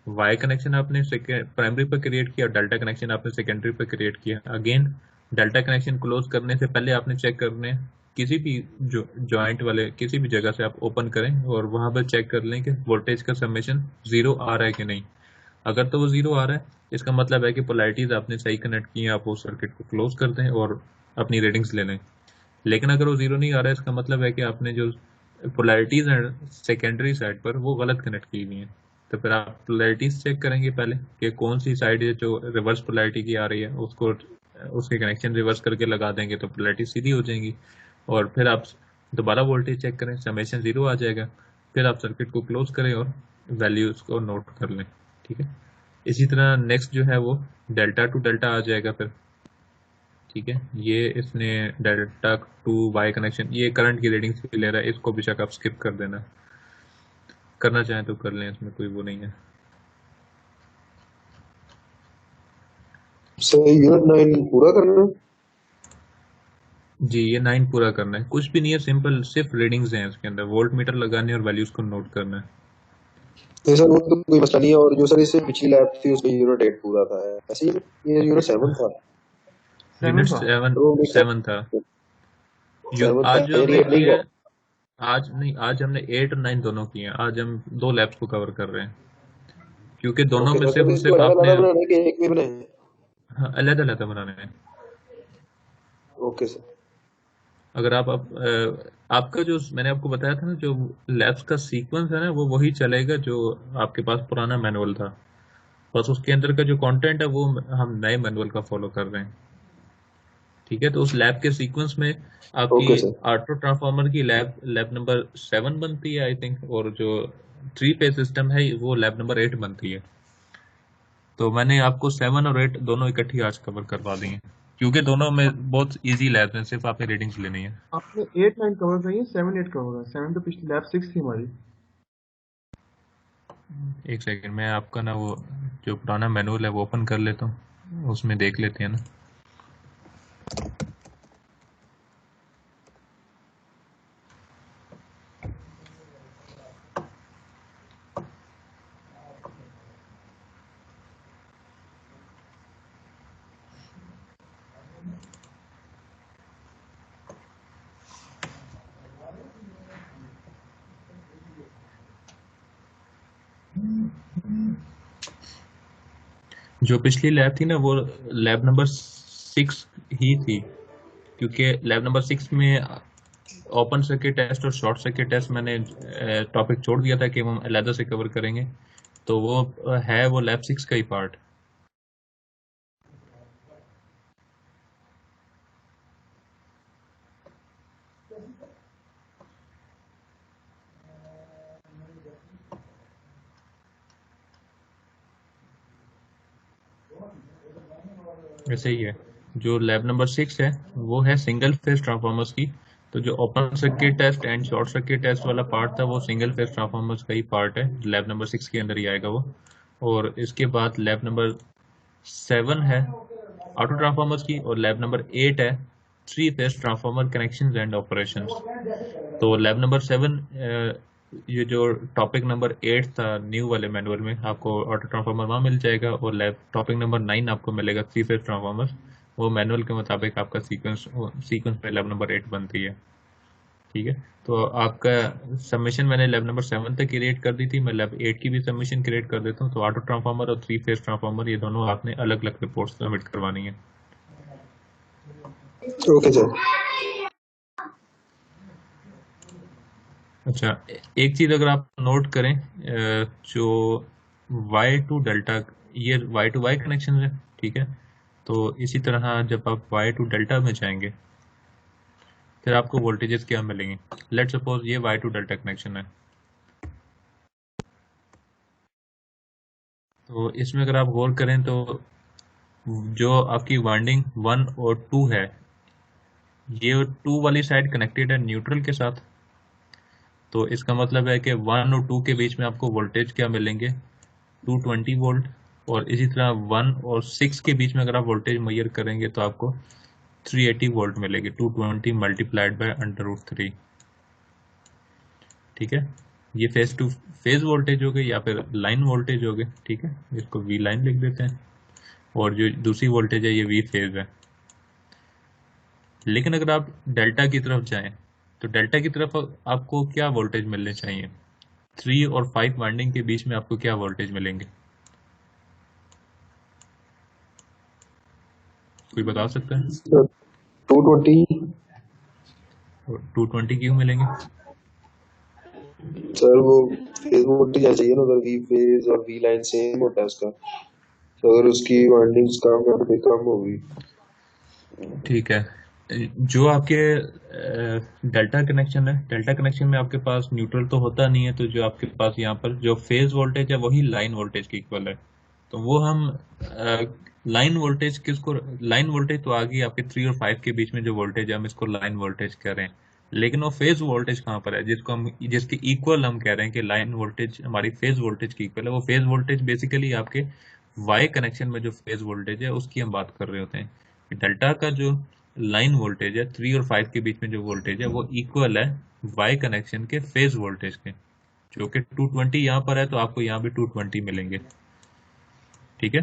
वाई कनेक्शन आपने प्राइमरी पर क्रिएट किया, डेल्टा कनेक्शन आपने सेकेंडरी पर क्रिएट किया। अगेन डेल्टा कनेक्शन क्लोज करने से पहले आपने चेक करने किसी भी जॉइंट वाले किसी भी जगह से आप ओपन करें और वहां पर चेक कर लें कि वोल्टेज का समेशन 0 आ रहा है कि नहीं। अगर तो वो 0 आ रहा है इसका मतलब है कि पोलैरिटीज आपने सही कनेक्ट की है, आप उस सर्किट को क्लोज कर दें और अपनी रीडिंग्स ले लें। लेकिन अगर वो 0 नहीं आ रहा है इसका मतलब है कि आपने जो पोलैरिटीज हैं सेकेंडरी साइड पर वो गलत कनेक्ट की हुई हैं। तो फिर आप पोलैरिटीज चेक करेंगे पहले कि कौन सी साइड है जो रिवर्स पोलैरिटी की आ रही है, उसको उसके कनेक्शन रिवर्स करके लगा देंगे तो पोलैरिटी सीधी हो जाएंगी। और फिर आप दोबारा वोल्टेज चेक करें, समेशन 0 आ जाएगा। फिर आप सर्किट को क्लोज करें और वैल्यूज को नोट कर लें। ठीक है। इसी तरह नेक्स्ट जो है वो डेल्टा टू डेल्टा आ जाएगा फिर। ठीक है। ये इसने डेल्टा टू वाई कनेक्शन, ये करंट की रीडिंग्स भी ले रहा है, इसको बेशक आप स्किप कर देना, करना चाहें तो कर लें, इसमें कोई वो नहीं है। सर यूनिट 9 पूरा करना है? जी ये 9 पूरा करना है, कुछ भी नहीं है, सिंपल सिर्फ रीडिंग्स हैं इसके अंदर, वोल्ट मीटर लगाने और वैल्यूज को नोट करना है। तो सर वो तो कोई मसला नहीं है। और जो सर इससे पिछली लैब थी उसमें यूनिट 8 पूरा था, ऐसे ही ये यूनिट 7 था। यूनिट 7 था। आज जो हमने किया, आज नहीं, आज हमने 8 और 9 दोनों किए हैं। आज हम 2 लैब्स को कवर कर रहे हैं क्योंकि दोनों में सिर्फ आपने एक भी बनाए। हाँ अलग अलग बनाने हैं। Okay sir. अगर आप आपका जो मैंने आपको बताया था ना जो लैब्स का सीक्वेंस है ना वो वही चलेगा जो आपके पास पुराना मैनुअल था, बस उसके अंदर का जो कंटेंट है वो हम नए मैनुअल का फॉलो कर रहे हैं। ठीक है। तो उस लैब के सीक्वेंस में आपकी ऑटो ट्रांसफार्मर की लैब नंबर 7 बनती है आई थिंक, और जो 3 फेज सिस्टम है वो लैब नंबर 8 बनती है। तो मैंने आपको 7 और 8 दोनों इकट्ठी आज कवर करवा दी हैं क्योंकि दोनों में बहुत इजी लैब है, सिर्फ आपने रीडिंग्स लेनी है। आपने 8 9 कवर करिए, 7 8 कवर है। 7 तो पिछली लैब 6 थी हमारी। एक सेकंड, मैं आपका ना वो जो पुराना मैनुअल है वो ओपन कर लेता हूँ, उसमें देख लेते हैं ना। जो पिछली लैब थी ना वो लैब नंबर 6 ही थी, क्योंकि लैब नंबर 6 में ओपन सर्किट टेस्ट और शॉर्ट सर्किट टेस्ट मैंने टॉपिक छोड़ दिया था कि हम अलग से कवर करेंगे, तो वो है वो लैब 6 का ही पार्ट। ऐसे ही है। जो लैब नंबर 6 है वो है सिंगल फेज ट्रांसफार्मर्स की, तो जो open circuit test and short circuit test वाला पार्ट था वो सिंगल फेज ट्रांसफार्मर्स का ही पार्ट है, लैब नंबर 6 के अंदर ही आएगा वो। और इसके बाद लैब नंबर 7 है ऑटो ट्रांसफार्मर्स की, और लैब नंबर 8 है 3 phase transformer connections and operations. तो लैब नंबर 7 ये जो टॉपिक नंबर 8 था न्यू वाले मैनुअल में, आपको ऑटो ट्रांसफार्मर वहाँ मिल जाएगा, और लैब टॉपिक नंबर 9 आपको मिलेगा 3 फेज ट्रांसफार्मर। वो मैनुअल के मुताबिक आपका सीक्वेंस में लैब नंबर 8 बनती है। ठीक है, तो आपका सबमिशन मैंने लैब नंबर 7 तक क्रिएट कर दी थी, मैं लैब 8 की भी सबमिशन क्रिएट कर देता हूँ। तो ऑटो ट्रांसफार्मर और 3 फेज ट्रांसफार्मर ये दोनों आपने अलग अलग रिपोर्ट सबमिट करवानी है। Okay sir. अच्छा, एक चीज अगर आप नोट करें, जो वाई टू डेल्टा, ये वाई टू वाई कनेक्शन है, ठीक है। तो इसी तरह जब आप वाई टू डेल्टा में जाएंगे फिर आपको वोल्टेजेस क्या मिलेंगे। लेट सपोज ये वाई टू डेल्टा कनेक्शन है, तो इसमें अगर आप गौर करें तो जो आपकी वाइंडिंग 1 और 2 है, ये 2 वाली साइड कनेक्टेड है न्यूट्रल के साथ, तो इसका मतलब है कि 1 और 2 के बीच में आपको वोल्टेज क्या मिलेंगे, 220 वोल्ट। और इसी तरह 1 और 6 के बीच में अगर आप वोल्टेज मेजर करेंगे तो आपको 380 वोल्ट मिलेगी, 220 मल्टीप्लाइड बाय √3। ठीक है, ये फेज टू फेज वोल्टेज हो गए या फिर लाइन वोल्टेज हो गए। ठीक है, इसको वी लाइन लिख देते हैं, और जो दूसरी वोल्टेज है ये वी फेज है। लेकिन अगर आप डेल्टा की तरफ जाएं तो डेल्टा की तरफ आपको क्या वोल्टेज मिलने चाहिए, 3 और 5 वाइंडिंग के बीच में आपको क्या वोल्टेज मिलेंगे, कोई बता सकता है? 220 220 क्यों मिलेंगे? सर, वो फेज वोल्टेज आ चाहिए ना सर, वी फेज और वी लाइन सेम होता है उसका, तो अगर उसकी वाइंडिंग्स कम है तो कम होगी। ठीक है, जो आपके डेल्टा कनेक्शन है, डेल्टा कनेक्शन में आपके पास न्यूट्रल तो होता नहीं है, तो जो आपके पास यहाँ पर जो फेज वोल्टेज है वही लाइन वोल्टेज के इक्वल है। तो वो हम लाइन वोल्टेज किसको, लाइन वोल्टेज तो आ गई आपके 3 और 5 के बीच में जो वोल्टेज है हम इसको लाइन वोल्टेज कह रहे हैं। लेकिन वो फेज वोल्टेज कहाँ पर है जिसको हम जिसके इक्वल हम कह रहे हैं कि लाइन वोल्टेज हमारी फेज वोल्टेज की इक्वल है। वो फेज वोल्टेज बेसिकली आपके वाई कनेक्शन में जो फेज वोल्टेज है उसकी हम बात कर रहे होते हैं। डेल्टा का जो लाइन वोल्टेज है 3 और 5 के बीच में जो वोल्टेज है वो इक्वल है वाई कनेक्शन के फेज वोल्टेज के, जो कि 220 यहाँ पर है, तो आपको यहाँ भी 220 मिलेंगे। ठीक है,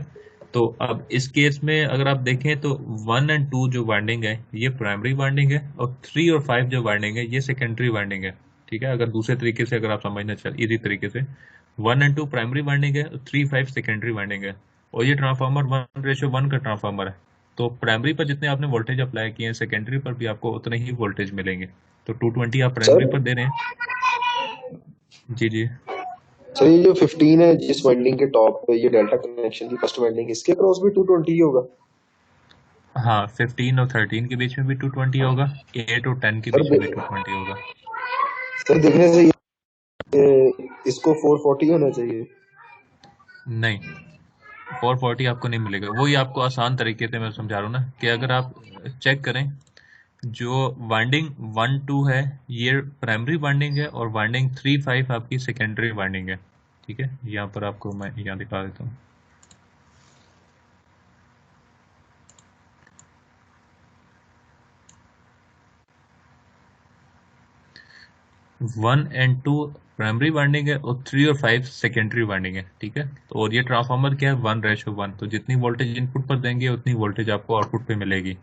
तो अब इस केस में अगर आप देखें तो 1 और 2 जो वाइंडिंग है ये प्राइमरी वाइंडिंग है, और 3 और 5 जो वाइंडिंग है ये सेकेंडरी वाइंडिंग है। ठीक है, अगर दूसरे तरीके से अगर आप समझना चाहें इसी तरीके से, 1 और 2 प्राइमरी वाइंडिंग है, 3 5 सेकेंडरी वाइंडिंग है, और ये ट्रांसफार्मर 1:1 का ट्रांसफार्मर है। तो प्राइमरी पर जितने आपने वोल्टेज अप्लाई किए हैं सेकेंडरी पर भी आपको उतने ही वोल्टेज मिलेंगे। तो 220 आप प्राइमरी पर दे रहे हैं। जी जी सर, ये जो 15 है जिस वाइंडिंग के टॉप पे ये डेल्टा कनेक्शन की फर्स्ट वाइंडिंग, इसके क्रॉस भी 220 ही होगा? हाँ, 15 और 13 के बीच में भी 220 होगा, 8 और 10 के बीच में भी 220 होगा। सर देखने से इसको 440 होना चाहिए। नहीं, 440 आपको नहीं मिलेगा। वही आपको आसान तरीके से मैं समझा रहा हूँ ना कि अगर आप चेक करें जो वाइंडिंग 1 2 है ये प्राइमरी वाइंडिंग है और वाइंडिंग 3 5 आपकी सेकेंडरी वाइंडिंग है। ठीक है, यहाँ पर आपको मैं यहाँ दिखा देता हूँ। One and two primary winding है और 3 और 5 सेकेंडरी वाइंडिंग है। ठीक है, तो और ये ट्रांसफार्मर क्या है 1:1, तो जितनी वोल्टेज इनपुट पर देंगे उतनी वोल्टेज आपको आउटपुट पे मिलेगी।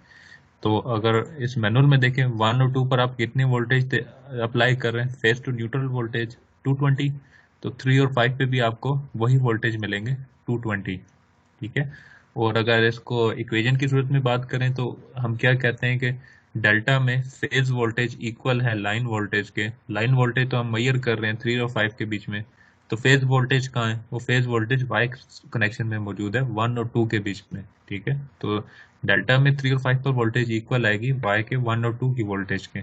तो अगर इस मैनुअल में देखें 1 और 2 पर आप कितनी वोल्टेज अप्लाई कर रहे हैं, फेज टू न्यूट्रल वोल्टेज 220, तो 3 और 5 पे भी आपको वही वोल्टेज मिलेंगे 220। ठीक है, और अगर इसको इक्वेशन की सूरत में बात करें तो हम क्या कहते हैं कि डेल्टा में फेज वोल्टेज इक्वल है लाइन वोल्टेज के। लाइन वोल्टेज तो हम मेजर कर रहे हैं 3 और 5 के बीच में, तो फेज वोल्टेज कहाँ है, वो फेज वोल्टेज वाई कनेक्शन में मौजूद है 1 और 2 के बीच में। ठीक है, तो डेल्टा में 3 और 5 पर वोल्टेज इक्वल आएगी वाई के 1 और 2 की वोल्टेज के।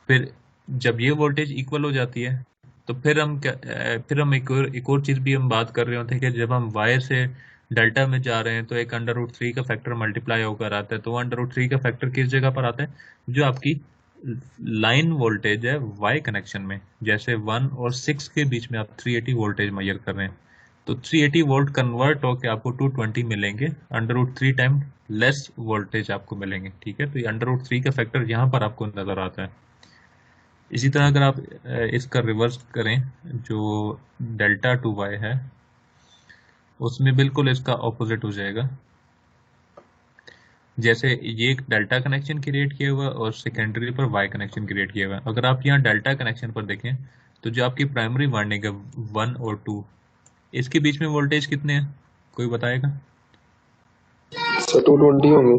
फिर जब ये वोल्टेज इक्वल हो जाती है तो फिर हम क्या फिर हम एक और चीज भी हम बात कर रहे होते हैं कि जब हम वाई से डेल्टा में जा रहे हैं तो एक √3 का फैक्टर मल्टीप्लाई होकर आता है। तो √3 का फैक्टर किस जगह पर आता है, जो आपकी लाइन वोल्टेज है वाई कनेक्शन में। जैसे 1 और 6 के बीच में आप 380 वोल्टेज मेजर कर रहे हैं, तो 380 वोल्ट कन्वर्ट होकर आपको 220 मिलेंगे, √3 टाइम लेस वोल्टेज आपको मिलेंगे। ठीक है, तो ये √3 का फैक्टर यहाँ पर आपको नजर आता है। इसी तरह अगर आप इसका रिवर्स करें, जो डेल्टा टू वाई है उसमें बिल्कुल इसका ऑपोजिट हो जाएगा। जैसे ये एक डेल्टा कनेक्शन क्रिएट किया हुआ और सेकेंडरी पर वाई कनेक्शन क्रिएट किया हुआ है। अगर आप यहाँ डेल्टा कनेक्शन पर देखें तो जो आपकी प्राइमरी वाइंडिंग है 1 और 2, इसके बीच में वोल्टेज कितने हैं, कोई बताएगा? 220 होंगे।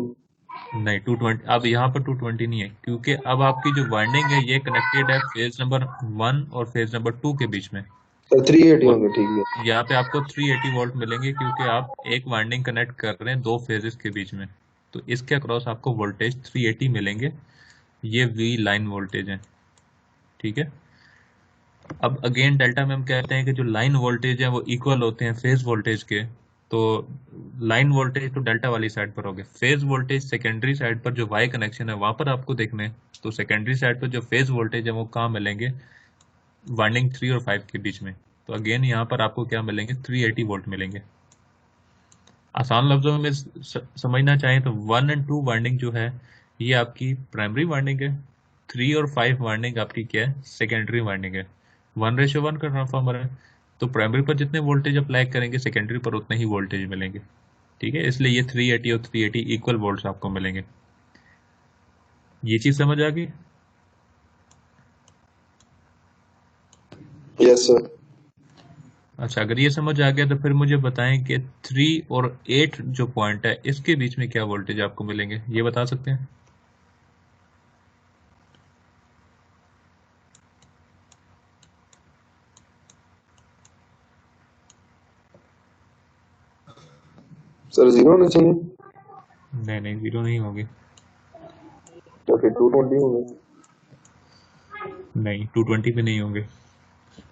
नहीं 220, अब यहाँ पर 220 नहीं है, क्योंकि अब आपकी जो वाइंडिंग है ये कनेक्टेड है फेज नंबर 1 और फेज नंबर 2 के बीच में। 380 होंगे। ठीक है, यहाँ पे आपको 380 वोल्ट मिलेंगे क्योंकि आप एक वाइंडिंग कनेक्ट कर रहे हैं दो फेजेस के बीच में, तो इसके अक्रॉस आपको वोल्टेज 380 मिलेंगे। ये वी लाइन वोल्टेज है। ठीक है, अब अगेन डेल्टा में हम कहते हैं कि जो लाइन वोल्टेज है वो इक्वल होते हैं फेज वोल्टेज के। तो लाइन वोल्टेज तो डेल्टा वाली साइड पर होगी, फेज वोल्टेज सेकेंडरी साइड पर जो वाई कनेक्शन है वहां पर आपको देखने, तो सेकेंडरी साइड पर जो फेज वोल्टेज है वो कहाँ मिलेंगे, वाइंडिंग 3 और 5 के बीच में। तो अगेन यहाँ पर आपको क्या मिलेंगे, 380 वोल्ट मिलेंगे। आसान लफ्जों में समझना चाहें तो 1 और 2 वाइंडिंग जो है ये आपकी प्राइमरी वाइंडिंग है, 3 और 5 वाइंडिंग आपकी क्या है, सेकेंडरी वाइंडिंग है। 1:1 का ट्रांसफार्मर है, तो प्राइमरी पर जितने वोल्टेज अप्लाई करेंगे सेकेंडरी पर उतने ही वोल्टेज मिलेंगे। ठीक है, इसलिए ये 380 और 380 इक्वल वोल्ट्स आपको मिलेंगे। ये चीज समझ आ गई? Yes sir. अच्छा, अगर ये समझ आ गया तो फिर मुझे बताएं कि 3 और 8 जो पॉइंट है इसके बीच में क्या वोल्टेज आपको मिलेंगे, ये बता सकते हैं? सर 0 होने चाहिए। नहीं 0 नहीं होंगे। तो फिर 220 होंगे। नहीं 220 भी नहीं होंगे।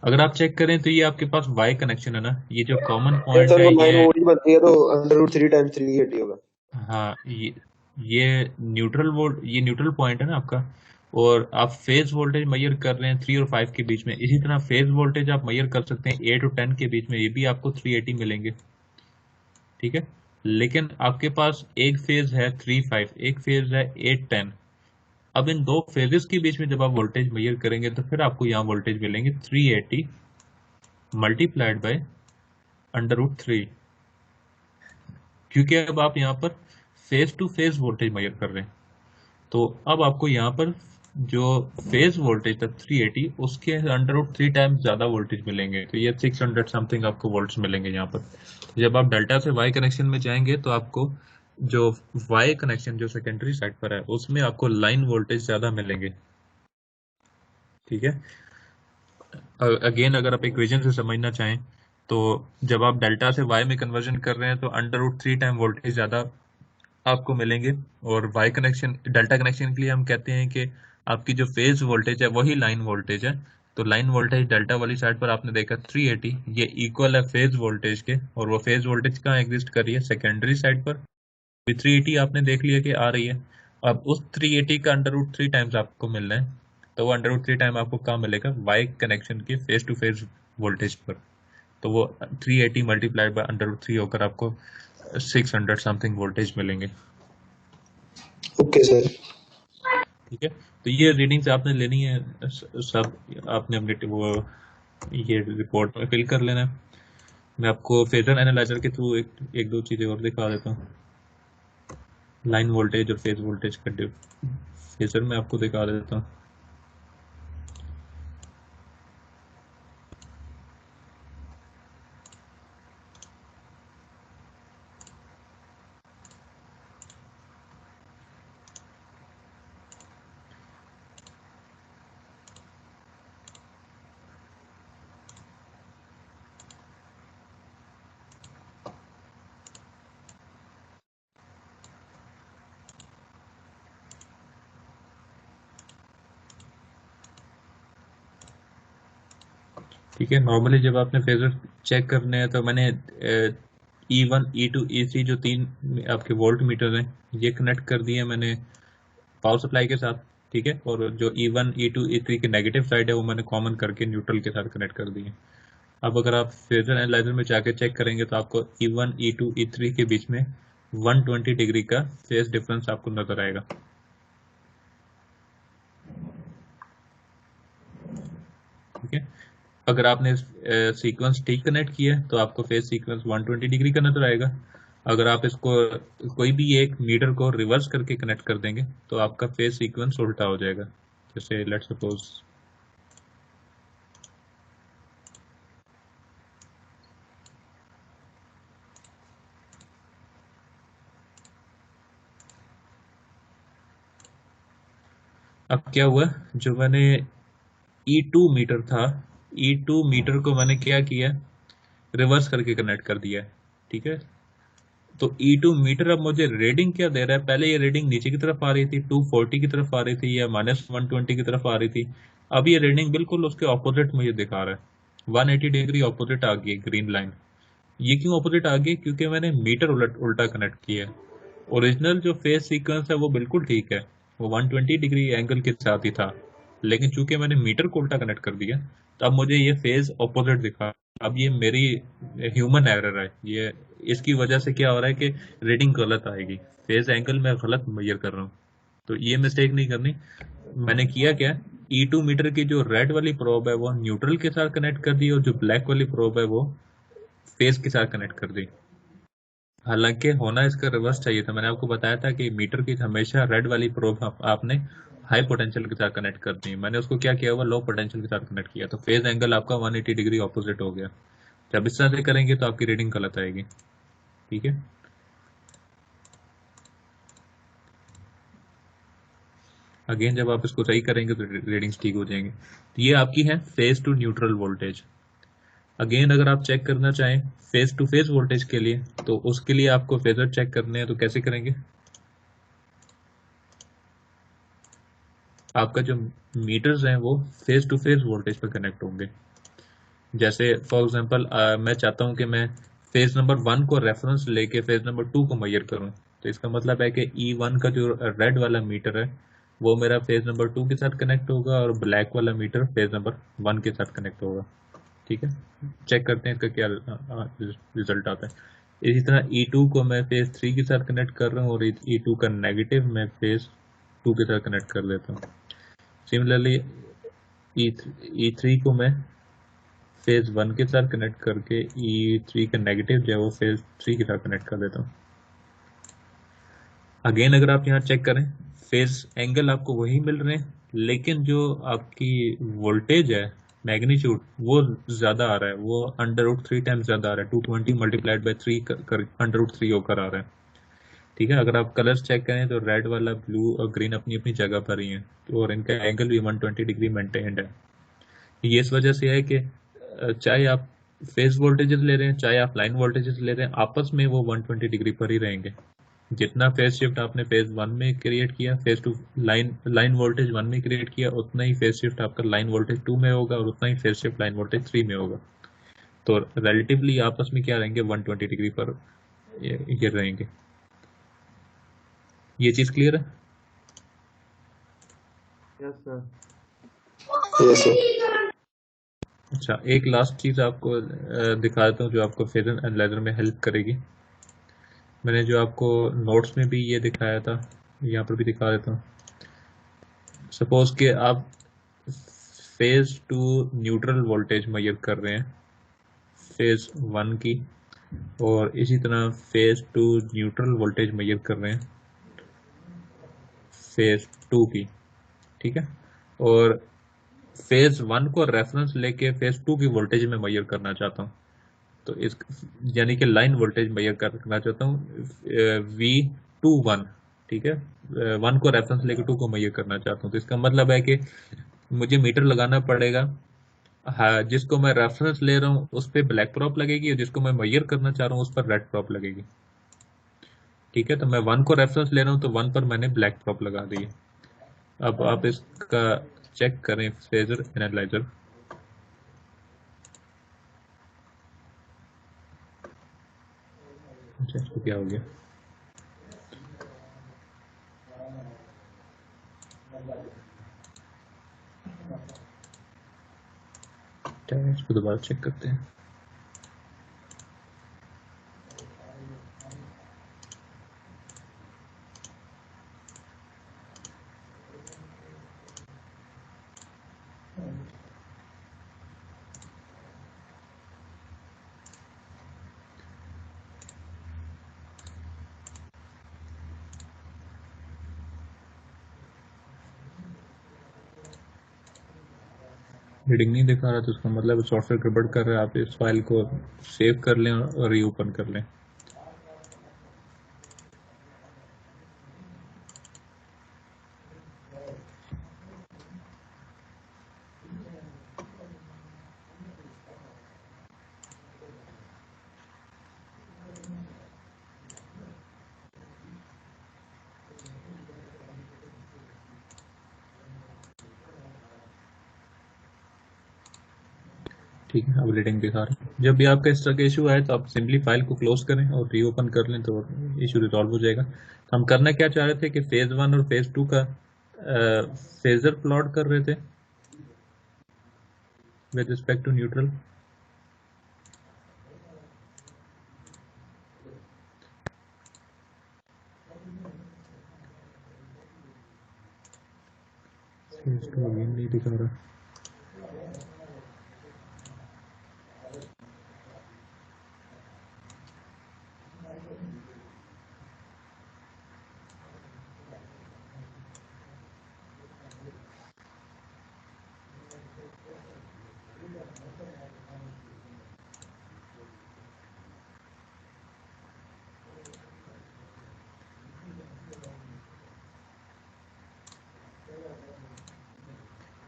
अगर आप चेक करें तो ये आपके पास वाई कनेक्शन है ना, ये जो कॉमन पॉइंट सर है वो 9 ये, वोल्ट बनती है तो √3 टाइम 380 होगा। हाँ ये न्यूट्रल पॉइंट है ना आपका, और आप फेज वोल्टेज मेजर कर रहे हैं 3 और 5 के बीच में। इसी तरह फेज वोल्टेज आप मेजर कर सकते हैं 8 और 10 के बीच में, ये भी आपको 380 मिलेंगे। ठीक है, लेकिन आपके पास एक फेज है 3-5, एक फेज है 8-10। अब इन दो फेजेस के बीच में जब आप वोल्टेज मेजर करेंगे तो फिर आपको यहाँ वोल्टेज मिलेंगे 380 मल्टीप्लाइड बाय √3, क्योंकि अब आप यहाँ पर phase two phase voltage measure कर रहे हैं। तो अब आपको यहाँ पर जो फेज वोल्टेज था 380 उसके √3 टाइम्स ज्यादा वोल्टेज मिलेंगे, तो ये 600 समथिंग आपको वोल्ट्स मिलेंगे यहाँ पर। जब आप डेल्टा से वाई कनेक्शन में जाएंगे तो आपको जो वाई कनेक्शन जो सेकेंडरी साइड पर है उसमें आपको लाइन वोल्टेज ज्यादा मिलेंगे। ठीक है, अगेन अगर आप इक्वेशन से समझना चाहें तो जब आप डेल्टा से वाई में कन्वर्जन कर रहे हैं तो √3 टाइम वोल्टेज ज्यादा आपको मिलेंगे। और वाई कनेक्शन डेल्टा कनेक्शन के लिए हम कहते हैं कि आपकी जो फेज वोल्टेज है वही लाइन वोल्टेज है, तो लाइन वोल्टेज डेल्टा वाली साइड पर आपने देखा 380, ये इक्वल है फेज वोल्टेज के, और वो फेज वोल्टेज कहाँ एग्जिस्ट कर रही है, सेकेंडरी साइड पर। 380 आपने देख लिया कि आ रही है। अब उस 380 का √3 टाइम्स आपको मिलना है, तो वो √3 टाइम आपको कहाँ मिलेगा, वाई कनेक्शन के फेस टू फेस वोल्टेज पर। तो वो 380 मल्टीप्लाइड बाय √3 होकर आपको 600 समथिंग वोल्टेज मिलेंगे। Okay sir. ठीक है, तो ये रीडिंग्स आपने लेनी है, सब आपने अपने वो ये रिपोर्ट में फिल कर लेना है। मैं आपको फेजर एनालाइजर के थ्रू एक दो चीज़ें और दिखा देता हूँ। लाइन वोल्टेज और फेज वोल्टेज का फेजर में आपको दिखा देता हूँ। ठीक है, नॉर्मली जब आपने फेजर चेक करने हैं तो मैंने E1 E2 E3 जो 3 आपके वोल्ट मीटर हैं ये कनेक्ट कर दिए मैंने पावर सप्लाई के साथ। ठीक है, और जो E1 E2 E3 की नेगेटिव साइड है वो मैंने कॉमन करके न्यूट्रल के साथ कनेक्ट कर दिए। अब अगर आप फेजर एनालाइजर में जाके चेक करेंगे तो आपको E1 E2 E3 के बीच में 120 डिग्री का फेज डिफरेंस आपको नजर आएगा। ठीक है, अगर आपने सीक्वेंस ठीक कनेक्ट किया है तो आपको फेज सीक्वेंस 120 डिग्री का नजर आएगा। अगर आप इसको कोई भी एक मीटर को रिवर्स करके कनेक्ट कर देंगे तो आपका फेज सीक्वेंस उल्टा हो जाएगा। जैसे लेट्स सपोज अब क्या हुआ, जो मैंने E2 मीटर था, E2 मीटर को मैंने क्या किया, रिवर्स करके कनेक्ट कर दिया। ठीक है, तो E2 मीटर अब मुझे रीडिंग क्या दे रहा है, पहले ये रीडिंग नीचे की तरफ आ रही थी, 240 की तरफ आ रही थी या -120 की तरफ आ रही थी। अब ये रीडिंग बिल्कुल उसके ऑपोजिट मुझे दिखा रहा है, 180 डिग्री ऑपोजिट आ गई ग्रीन लाइन। ये क्यों ऑपोजिट आ गई, क्योंकि मैंने मीटर उल्टा कनेक्ट किया है। ओरिजिनल जो फेज सीक्वेंस है वो बिल्कुल ठीक है, वो 120 डिग्री एंगल के साथ ही था, लेकिन चूंकि मैंने मीटर को उल्टा कनेक्ट कर दिया तो अब मुझे ये फेज ऑपोजिट दिखा। अब ये मेरी ह्यूमन एरर है, ये इसकी वजह से क्या हो रहा है कि रीडिंग गलत आएगी, फेज एंगल मैं गलत मेजर कर रहा हूँ। तो ये मिस्टेक नहीं करनी। मैंने किया क्या, E2 मीटर की जो रेड वाली प्रोब है वो न्यूट्रल के साथ कनेक्ट कर दी और जो ब्लैक वाली प्रोब है वो फेज के साथ कनेक्ट कर दी। हालांकि होना इसका रिवर्स चाहिए था, मैंने आपको बताया था कि मीटर की हमेशा रेड वाली प्रोब आपने हाई पोटेंशियल के साथ कनेक्ट करनी है। मैंने उसको क्या किया हुआ, लो पोटेंशियल के साथ कनेक्ट किया, तो फेज एंगल आपका 180 डिग्री ऑपोजिट हो गया। जब इस तरह से करेंगे तो आपकी रीडिंग गलत आएगी। ठीक है, अगेन जब आप इसको सही करेंगे तो रीडिंग्स ठीक हो जाएंगे। तो ये आपकी है phase two neutral voltage. Again अगर आप चेक करना चाहें फेज टू फेज वोल्टेज के लिए तो उसके लिए आपको फेजर चेक करने हैं, तो कैसे करेंगे, आपका जो मीटर्स हैं वो फेज टू फेज वोल्टेज पर कनेक्ट होंगे। जैसे फॉर एग्जांपल मैं चाहता हूं कि मैं फेज नंबर 1 को रेफरेंस लेके फेज नंबर 2 को मेजर करूं, तो इसका मतलब है कि E1 का जो रेड वाला मीटर है वो मेरा फेज नंबर 2 के साथ कनेक्ट होगा और ब्लैक वाला मीटर फेज नंबर 1 के साथ कनेक्ट होगा। ठीक है, चेक करते हैं इसका क्या रिजल्ट आता है। इसी तरह E2 को मैं फेज 3 के साथ कनेक्ट कर रहा हूँ और E2 का नेगेटिव मैं फेज 2 के साथ कनेक्ट कर देता हूँ। सिमिलरली E3 को मैं फेज 1 के साथ कनेक्ट करके E3 का नेगेटिव जो है वो फेज 3 के साथ कनेक्ट कर देता हूँ। अगेन अगर आप यहाँ चेक करें फेज एंगल आपको वही मिल रहे हैं, लेकिन जो आपकी वोल्टेज है मैग्नीट्यूड वो ज्यादा आ रहा है, वो √3 टाइम्स ज्यादा आ रहा है, 220 मल्टीप्लाइड बाय 3 √3 होकर आ रहा है। ठीक है, अगर आप कलर्स चेक करें तो रेड वाला, ब्लू और ग्रीन अपनी अपनी जगह पर ही है, और इनका एंगल भी 120 डिग्री मेंटेन्ड है। ये इस वजह से है कि चाहे आप फेज वोल्टेजेस ले रहे हैं चाहे आप लाइन वोल्टेजेस ले रहे हैं, आपस में वो 120 डिग्री पर ही रहेंगे। जितना फेज शिफ्ट आपने फेज 1 में क्रिएट किया, फेज 2 लाइन वोल्टेज 1 में क्रिएट किया, उतना ही फेज शिफ्ट आपका लाइन वोल्टेज 2 में होगा और उतना ही फेज शिफ्ट लाइन वोल्टेज 3 में होगा। तो रिलेटिवली आपस में क्या रहेंगे, 120 डिग्री पर ये रहेंगे। ये चीज क्लियर है? Yes sir. Yes sir. अच्छा, एक लास्ट चीज आपको दिखा देता हूँ जो आपको फेजर एनालाइजर में हेल्प करेगी। मैंने जो आपको नोट्स में भी ये दिखाया था, यहाँ पर भी दिखा देता हूँ। सपोज कि आप फेज 2 न्यूट्रल वोल्टेज मेजर कर रहे हैं फेज 1 की, और इसी तरह फेज 2 न्यूट्रल वोल्टेज मेजर कर रहे हैं फेज 2 की, ठीक है। और फेज 1 को रेफरेंस लेके फेज 2 की वोल्टेज में मेजर करना चाहता हूँ, तो इस यानी कि लाइन वोल्टेज मेजर करना चाहता हूँ V21, ठीक है। 1 को रेफरेंस लेके 2 को मेजर करना चाहता हूँ, तो इसका मतलब है कि मुझे मीटर लगाना पड़ेगा। हाँ, जिसको मैं रेफरेंस ले रहा हूँ उस पर ब्लैक प्रॉप लगेगी और जिसको मैं मेजर करना चाह रहा हूँ उस पर रेड प्रॉप लगेगी, ठीक है। तो मैं 1 को रेफरेंस ले रहा हूँ तो 1 पर मैंने ब्लैक प्रॉप लगा दी है। अब आप इसका चेक करें फेजर एनालाइजर। अच्छा, इसको क्या हो गया? इसको दोबारा चेक करते हैं। रीडिंग नहीं दिखा रहा तो उसका मतलब सॉफ्टवेयर गड़बड़ कर रहा है। आप इस फाइल को सेव कर लें और रीओपन कर लें। ठीक है, अब रीडिंग दिखा रहे हैं। जब भी आपका इस तरह का इशू आए तो आप सिंपली फाइल को क्लोज करें और रीओपन कर लें तो इशू रिजॉल्व हो जाएगा। तो हम करना क्या चाह रहे थे कि फेज 1 और फेज 2 का फेजर प्लॉट कर रहे थे with respect to neutral. Phase 2 again नहीं दिखा रहा।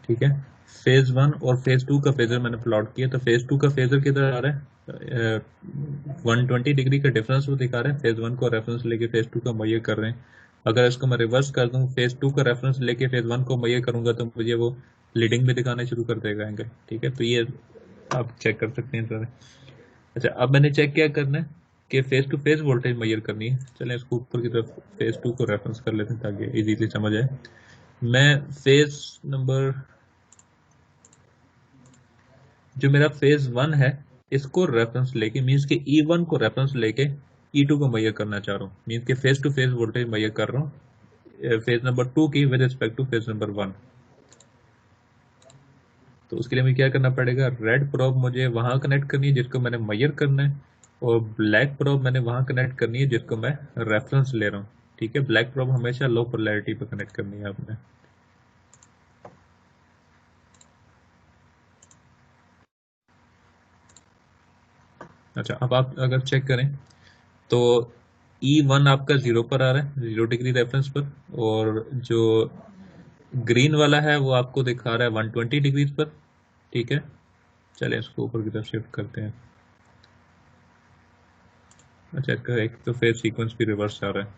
ठीक है, फेज 1 और फेज 2 का फेजर मैंने प्लॉट किया, तो फेज 2 का फेजर किधर आ रहा है? 120 डिग्री का डिफरेंस वो दिखा रहा है। फेज 1 को रेफरेंस लेके फेज 2 का मेजर कर रहे हैं। अगर इसको मैं रिवर्स कर दूं, फेज 2 का रेफरेंस लेके फेज 1 को मेजर करूंगा तो मुझे वो लीडिंग में दिखाना शुरू कर देगा एंगल, ठीक है। तो ये आप चेक कर सकते हैं सर। अच्छा, अब मैंने चेक क्या करना है कि phase two phase voltage measure करनी है। चलें इसको ऊपर की तरफ फेज 2 को रेफरेंस कर लेते हैं ताकि इजीली समझ आए। मैं फेज नंबर जो मेरा फेज 1 है इसको रेफरेंस लेके, मींस के E1 को रेफरेंस लेके E2 को मेजर करना चाह रहा हूँ। मींस के phase two phase voltage measure कर रहा हूँ फेज नंबर 2 की with respect two phase number 1। तो उसके लिए मुझे क्या करना पड़ेगा? रेड प्रोब मुझे वहां कनेक्ट करनी है जिसको मैंने मेजर करना है, और ब्लैक प्रोब मैंने वहां कनेक्ट करनी है जिसको मैं रेफरेंस ले रहा हूँ, ठीक है। ब्लैक प्रोब हमेशा लो पोलैरिटी पर कनेक्ट करनी है आपने। अच्छा, अब आप अगर चेक करें तो E1 आपका 0 पर आ रहा है, 0 डिग्री रेफरेंस पर, और जो ग्रीन वाला है वो आपको दिखा रहा है 120 डिग्री पर, ठीक है। चलिए इसको ऊपर की तरफ शिफ्ट करते हैं। अच्छा, इसका एक तो फेज सीक्वेंस भी रिवर्स आ रहा है।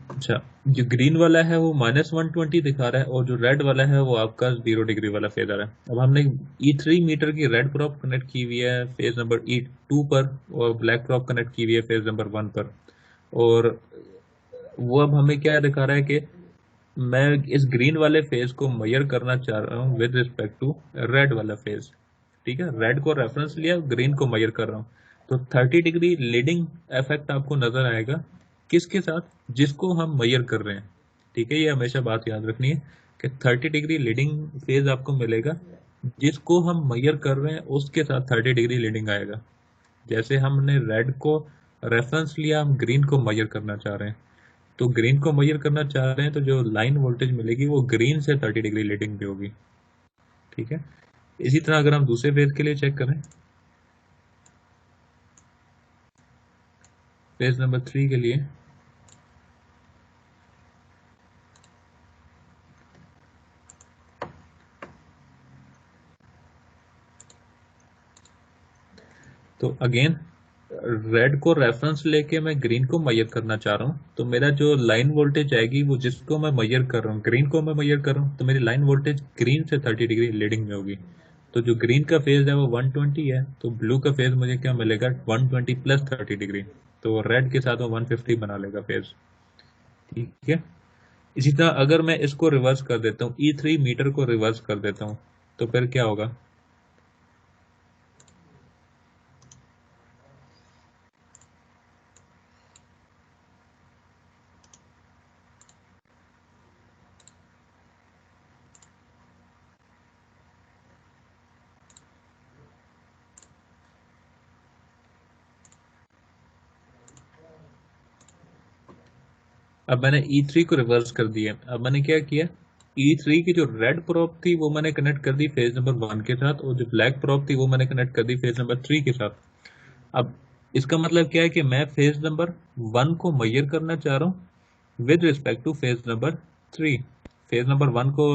अच्छा, जो ग्रीन वाला है वो -120 दिखा रहा है और जो रेड वाला है वो आपका 0 डिग्री वाला फेज आ रहा है। अब हमने E3 मीटर की रेड प्रॉप कनेक्ट की हुई है फेज नंबर E2 पर और ब्लैक प्रॉप कनेक्ट की हुई है फेज नंबर 1 पर, और वो अब हमें क्या दिखा रहा है कि मैं इस ग्रीन वाले फेज को मेजर करना चाह रहा हूँ विद रिस्पेक्ट टू रेड वाला फेज। ठीक है, रेड को रेफरेंस लिया, ग्रीन को मेजर कर रहा हूँ। तो 30 डिग्री लीडिंग इफेक्ट आपको नजर आएगा किसके साथ, जिसको हम मेजर कर रहे हैं। ठीक है, ये हमेशा बात याद रखनी है कि 30 डिग्री लीडिंग फेज आपको मिलेगा, जिसको हम मेजर कर रहे हैं उसके साथ 30 डिग्री लीडिंग आएगा। जैसे हमने रेड को रेफरेंस लिया, हम ग्रीन को मेजर करना चाह रहे हैं, तो ग्रीन को मेजर करना चाह रहे हैं तो जो लाइन वोल्टेज मिलेगी वो ग्रीन से 30 डिग्री लीडिंग भी होगी। ठीक है, इसी तरह अगर हम दूसरे फेज के लिए चेक करें, फेज नंबर 3 के लिए, तो अगेन रेड को रेफरेंस लेके मैं ग्रीन को मेजर करना चाह रहा हूँ, तो मेरा जो लाइन वोल्टेज आएगी वो जिसको मैं मेजर कर रहा हूँ, ग्रीन को मैं मेजर कर रहा हूँ, तो मेरी लाइन वोल्टेज ग्रीन से 30 डिग्री लीडिंग में होगी। तो जो ग्रीन का फेज है वो 120 है, तो ब्लू का फेज मुझे क्या मिलेगा, 120 प्लस 30 डिग्री, तो रेड के साथ वो 150 बना लेगा फेज। ठीक है, इसी तरह अगर मैं इसको रिवर्स कर देता हूँ, E3 मीटर को रिवर्स कर देता हूँ, तो फिर क्या होगा, अब मैंने E3 को रिवर्स कर दिया। अब मैंने क्या किया, E3 की जो रेड प्रॉप थी वो मैंने कनेक्ट कर दी फेज नंबर 1 के साथ, और जो ब्लैक प्रॉप थी वो मैंने कनेक्ट कर दी फेज नंबर 3 के साथ। अब इसका मतलब क्या है कि मैं फेज नंबर 1 को मेजर करना चाह रहा हूँ with respect two phase number 3। Phase number 1 को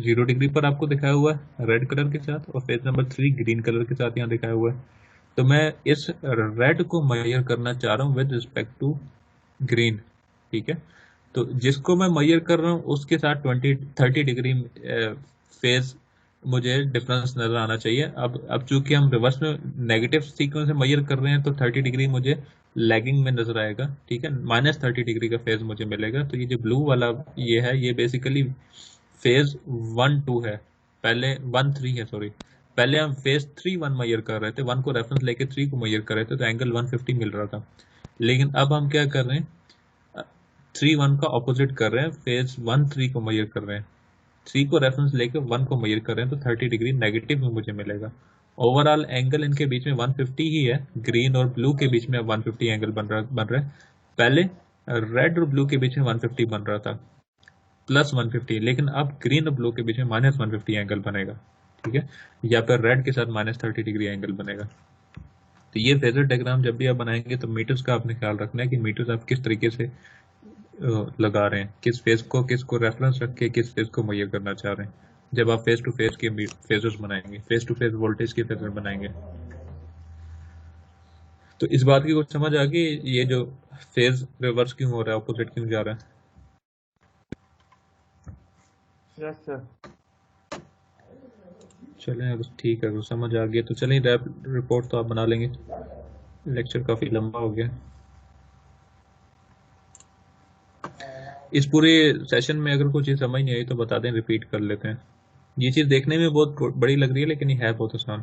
0 डिग्री पर आपको दिखाया हुआ है रेड कलर के साथ, और फेज नंबर 3 ग्रीन कलर के साथ यहाँ दिखाया हुआ है। तो मैं इस रेड को मेजर करना चाह रहा हूँ विद रिस्पेक्ट टू ग्रीन। ठीक है, तो जिसको मैं मेजर कर रहा हूँ उसके साथ 30 डिग्री फेज मुझे डिफरेंस नजर आना चाहिए। अब चूंकि हम रिवर्स में नेगेटिव सीक्वेंस से मेजर कर रहे हैं तो 30 डिग्री मुझे लैगिंग में नजर आएगा। ठीक है, -30 डिग्री का फेज मुझे मिलेगा। तो ये जो ब्लू वाला ये है, ये बेसिकली फेज 1-2 है, पहले 1-3 है, सॉरी, पहले हम फेज 3-1 मेजर कर रहे थे, 1 को रेफरेंस लेके 3 को मेजर कर रहे थे, तो एंगल 150 मिल रहा था। लेकिन अब हम क्या कर रहे हैं, 3-1 का ऑपोजिट कर रहे हैं, फेज 1-3 को मेजर कर रहे हैं, 3 को रेफरेंस लेकर 1 को मेजर कर रहे हैं, तो 30 डिग्री नेगेटिव में मुझे मिलेगा। ओवरऑल एंगल इनके बीच में 150 ही है, ग्रीन और ब्लू के बीच में 150 एंगल बन रहा है। पहले रेड और ब्लू के बीच में 150 बन रहा था, +150, लेकिन अब ग्रीन और ब्लू के बीच में -150 एंगल बनेगा। ठीक है, या फिर रेड के साथ -30 डिग्री एंगल बनेगा। तो ये फेजर डायग्राम जब भी आप बनाएंगे तो मीटर्स का आपने ख्याल रखना है कि मीटर्स आप किस तरीके से लगा रहे हैं, किस फेज को किसको रेफरेंस रख के किस फेज को मेजर करना चाह रहे हैं। जब आप फेज टू फेज के फेजर्स बनाएंगे, फेज टू फेज वोल्टेज के फेजर बनाएंगे, तो इस बात की कुछ समझ आ गई, ये जो फेज रिवर्स क्यों हो रहा है, ऑपोजिट क्यों जा रहा है। Yes sir. चलें, अगर ठीक है, अगर समझ आ गया तो चलें, रैप रिपोर्ट तो आप बना लेंगे, लेक्चर काफी लंबा हो गया। इस पूरे सेशन में अगर कुछ चीज समझ नहीं आई तो बता दें, रिपीट कर लेते हैं। ये चीज देखने में बहुत बड़ी लग रही है लेकिन ये है बहुत आसान।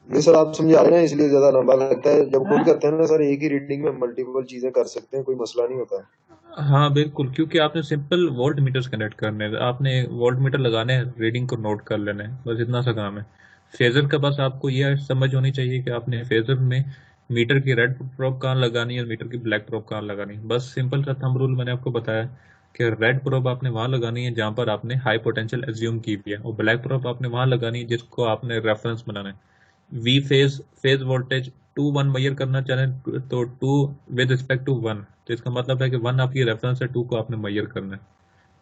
नहीं सर, आप समझा रहे हैं इसलिए ज्यादा लंबा लगता है। जब खुद करते हैं ना सर, एक ही रीडिंग में मल्टीपल चीजें कर सकते हैं, कोई मसला नहीं होता। हाँ बिल्कुल, क्योंकि आपने सिंपल वोल्ट मीटर्स कनेक्ट करने हैं, आपने वोल्ट मीटर लगाने हैं, रीडिंग को नोट कर लेना है, बस इतना सा काम है। फेजर का बस आपको यह समझ होनी चाहिए कि आपने फेजर में मीटर की रेड प्रोब कहाँ लगानी है और मीटर की ब्लैक प्रोब कहाँ लगानी है। बस सिंपल सा थंब रूल मैंने आपको बताया कि रेड प्रोब आपने वहां लगानी है जहां पर आपने हाई पोटेंशियल एज्यूम की हुई है, और ब्लैक प्रोब आपने वहां लगानी है जिसको आपने रेफरेंस बनाना है। वी फेज वोल्टेज 2-1 मेजर करना चाहें तो 2 विद रिस्पेक्ट टू 1, तो इसका मतलब है कि 1 आपकी रेफरेंस है, 2 को आपने मेजर करना है,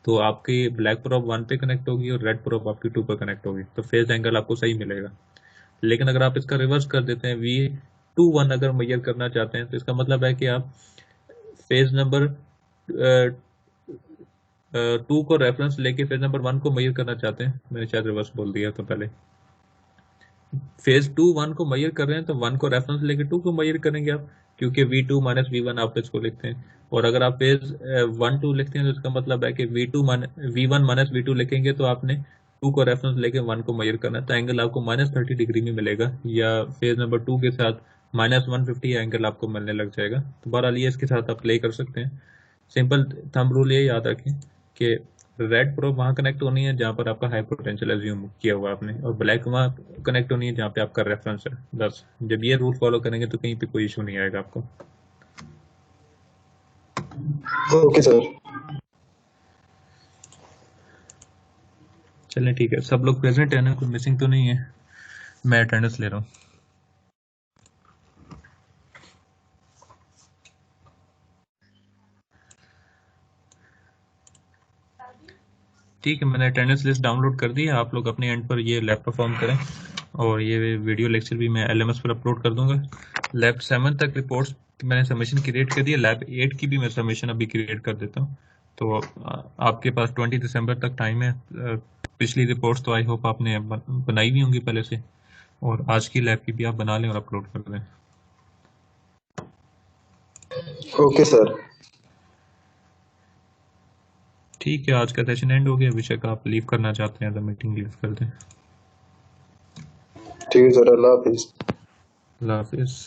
तो आपकी ब्लैक प्रोब 1 पे कनेक्ट होगी और रेड प्रोब आपकी 2 पे कनेक्ट होगी, तो फेज एंगल आपको सही मिलेगा। लेकिन अगर आप इसका रिवर्स कर देते हैं, V2-1 अगर मेजर करना चाहते हैं, तो इसका मतलब है कि आप पेज नंबर 2 को रेफरेंस लेके फेज नंबर 1 को मेजर करना चाहते हैं, मैंने शायद रिवर्स बोल दिया तो पहले फेज 2 1 को मेजर कर रहे हैं तो 1 को रेफरेंस लेके 2 को मेजर करेंगे आप, क्योंकि V2 माइनस V1 आप इसको लिखते हैं। और अगर आप फेज 1 2 लिखते हैं तो इसका मतलब है कि V1 माइनस V2 लिखेंगे तो आपने 2 को रेफरेंस लेके 1 को मेजर करना है, तो एंगल आपको -30 डिग्री में मिलेगा, या फेज नंबर 2 के साथ -150 एंगल आपको मिलने लग जाएगा। तो बहरहाल ये इसके साथ आप प्ले कर सकते हैं। सिंपल थंब रूल ये याद रखें कि रेड प्रोब वहाँ कनेक्ट होनी है जहाँ पर आपका हाई पोटेंशियल एज्यूम किया हुआ आपने, और ब्लैक वहाँ कनेक्ट होनी है जहाँ पे आपका रेफरेंस है। बस जब ये रूल फॉलो करेंगे तो कहीं पे कोई इशू नहीं आएगा आपको। Okay sir. चलें ठीक है, सब लोग प्रेजेंट है ना, कोई मिसिंग तो नहीं है? मैं अटेंडेंस ले रहा हूँ। ठीक है, मैंने अटेंडेंस लिस्ट डाउनलोड कर दी है, आप लोग अपने एंड पर ये लैब परफॉर्म करें, और ये वीडियो लेक्चर भी मैं LMS पर अपलोड कर दूंगा। लैब 7 तक रिपोर्ट्स मैंने सबमिशन क्रिएट कर दी है, लैब 8 की भी मैं सबमिशन अभी क्रिएट कर देता हूँ। तो आपके पास 20 दिसंबर तक टाइम है। पिछली रिपोर्ट्स तो आई होप आपने बनाई भी होंगी पहले से, और आज की लैब की भी आप बना लें और अपलोड कर दें। Okay sir. ठीक है, आज का सेशन एंड हो गया। अभिषेक आप लीव करना चाहते हैं तो मीटिंग लीव कर दें। ठीक है सर, अल्लाह हाफिज। अल्लाह हाफिज़।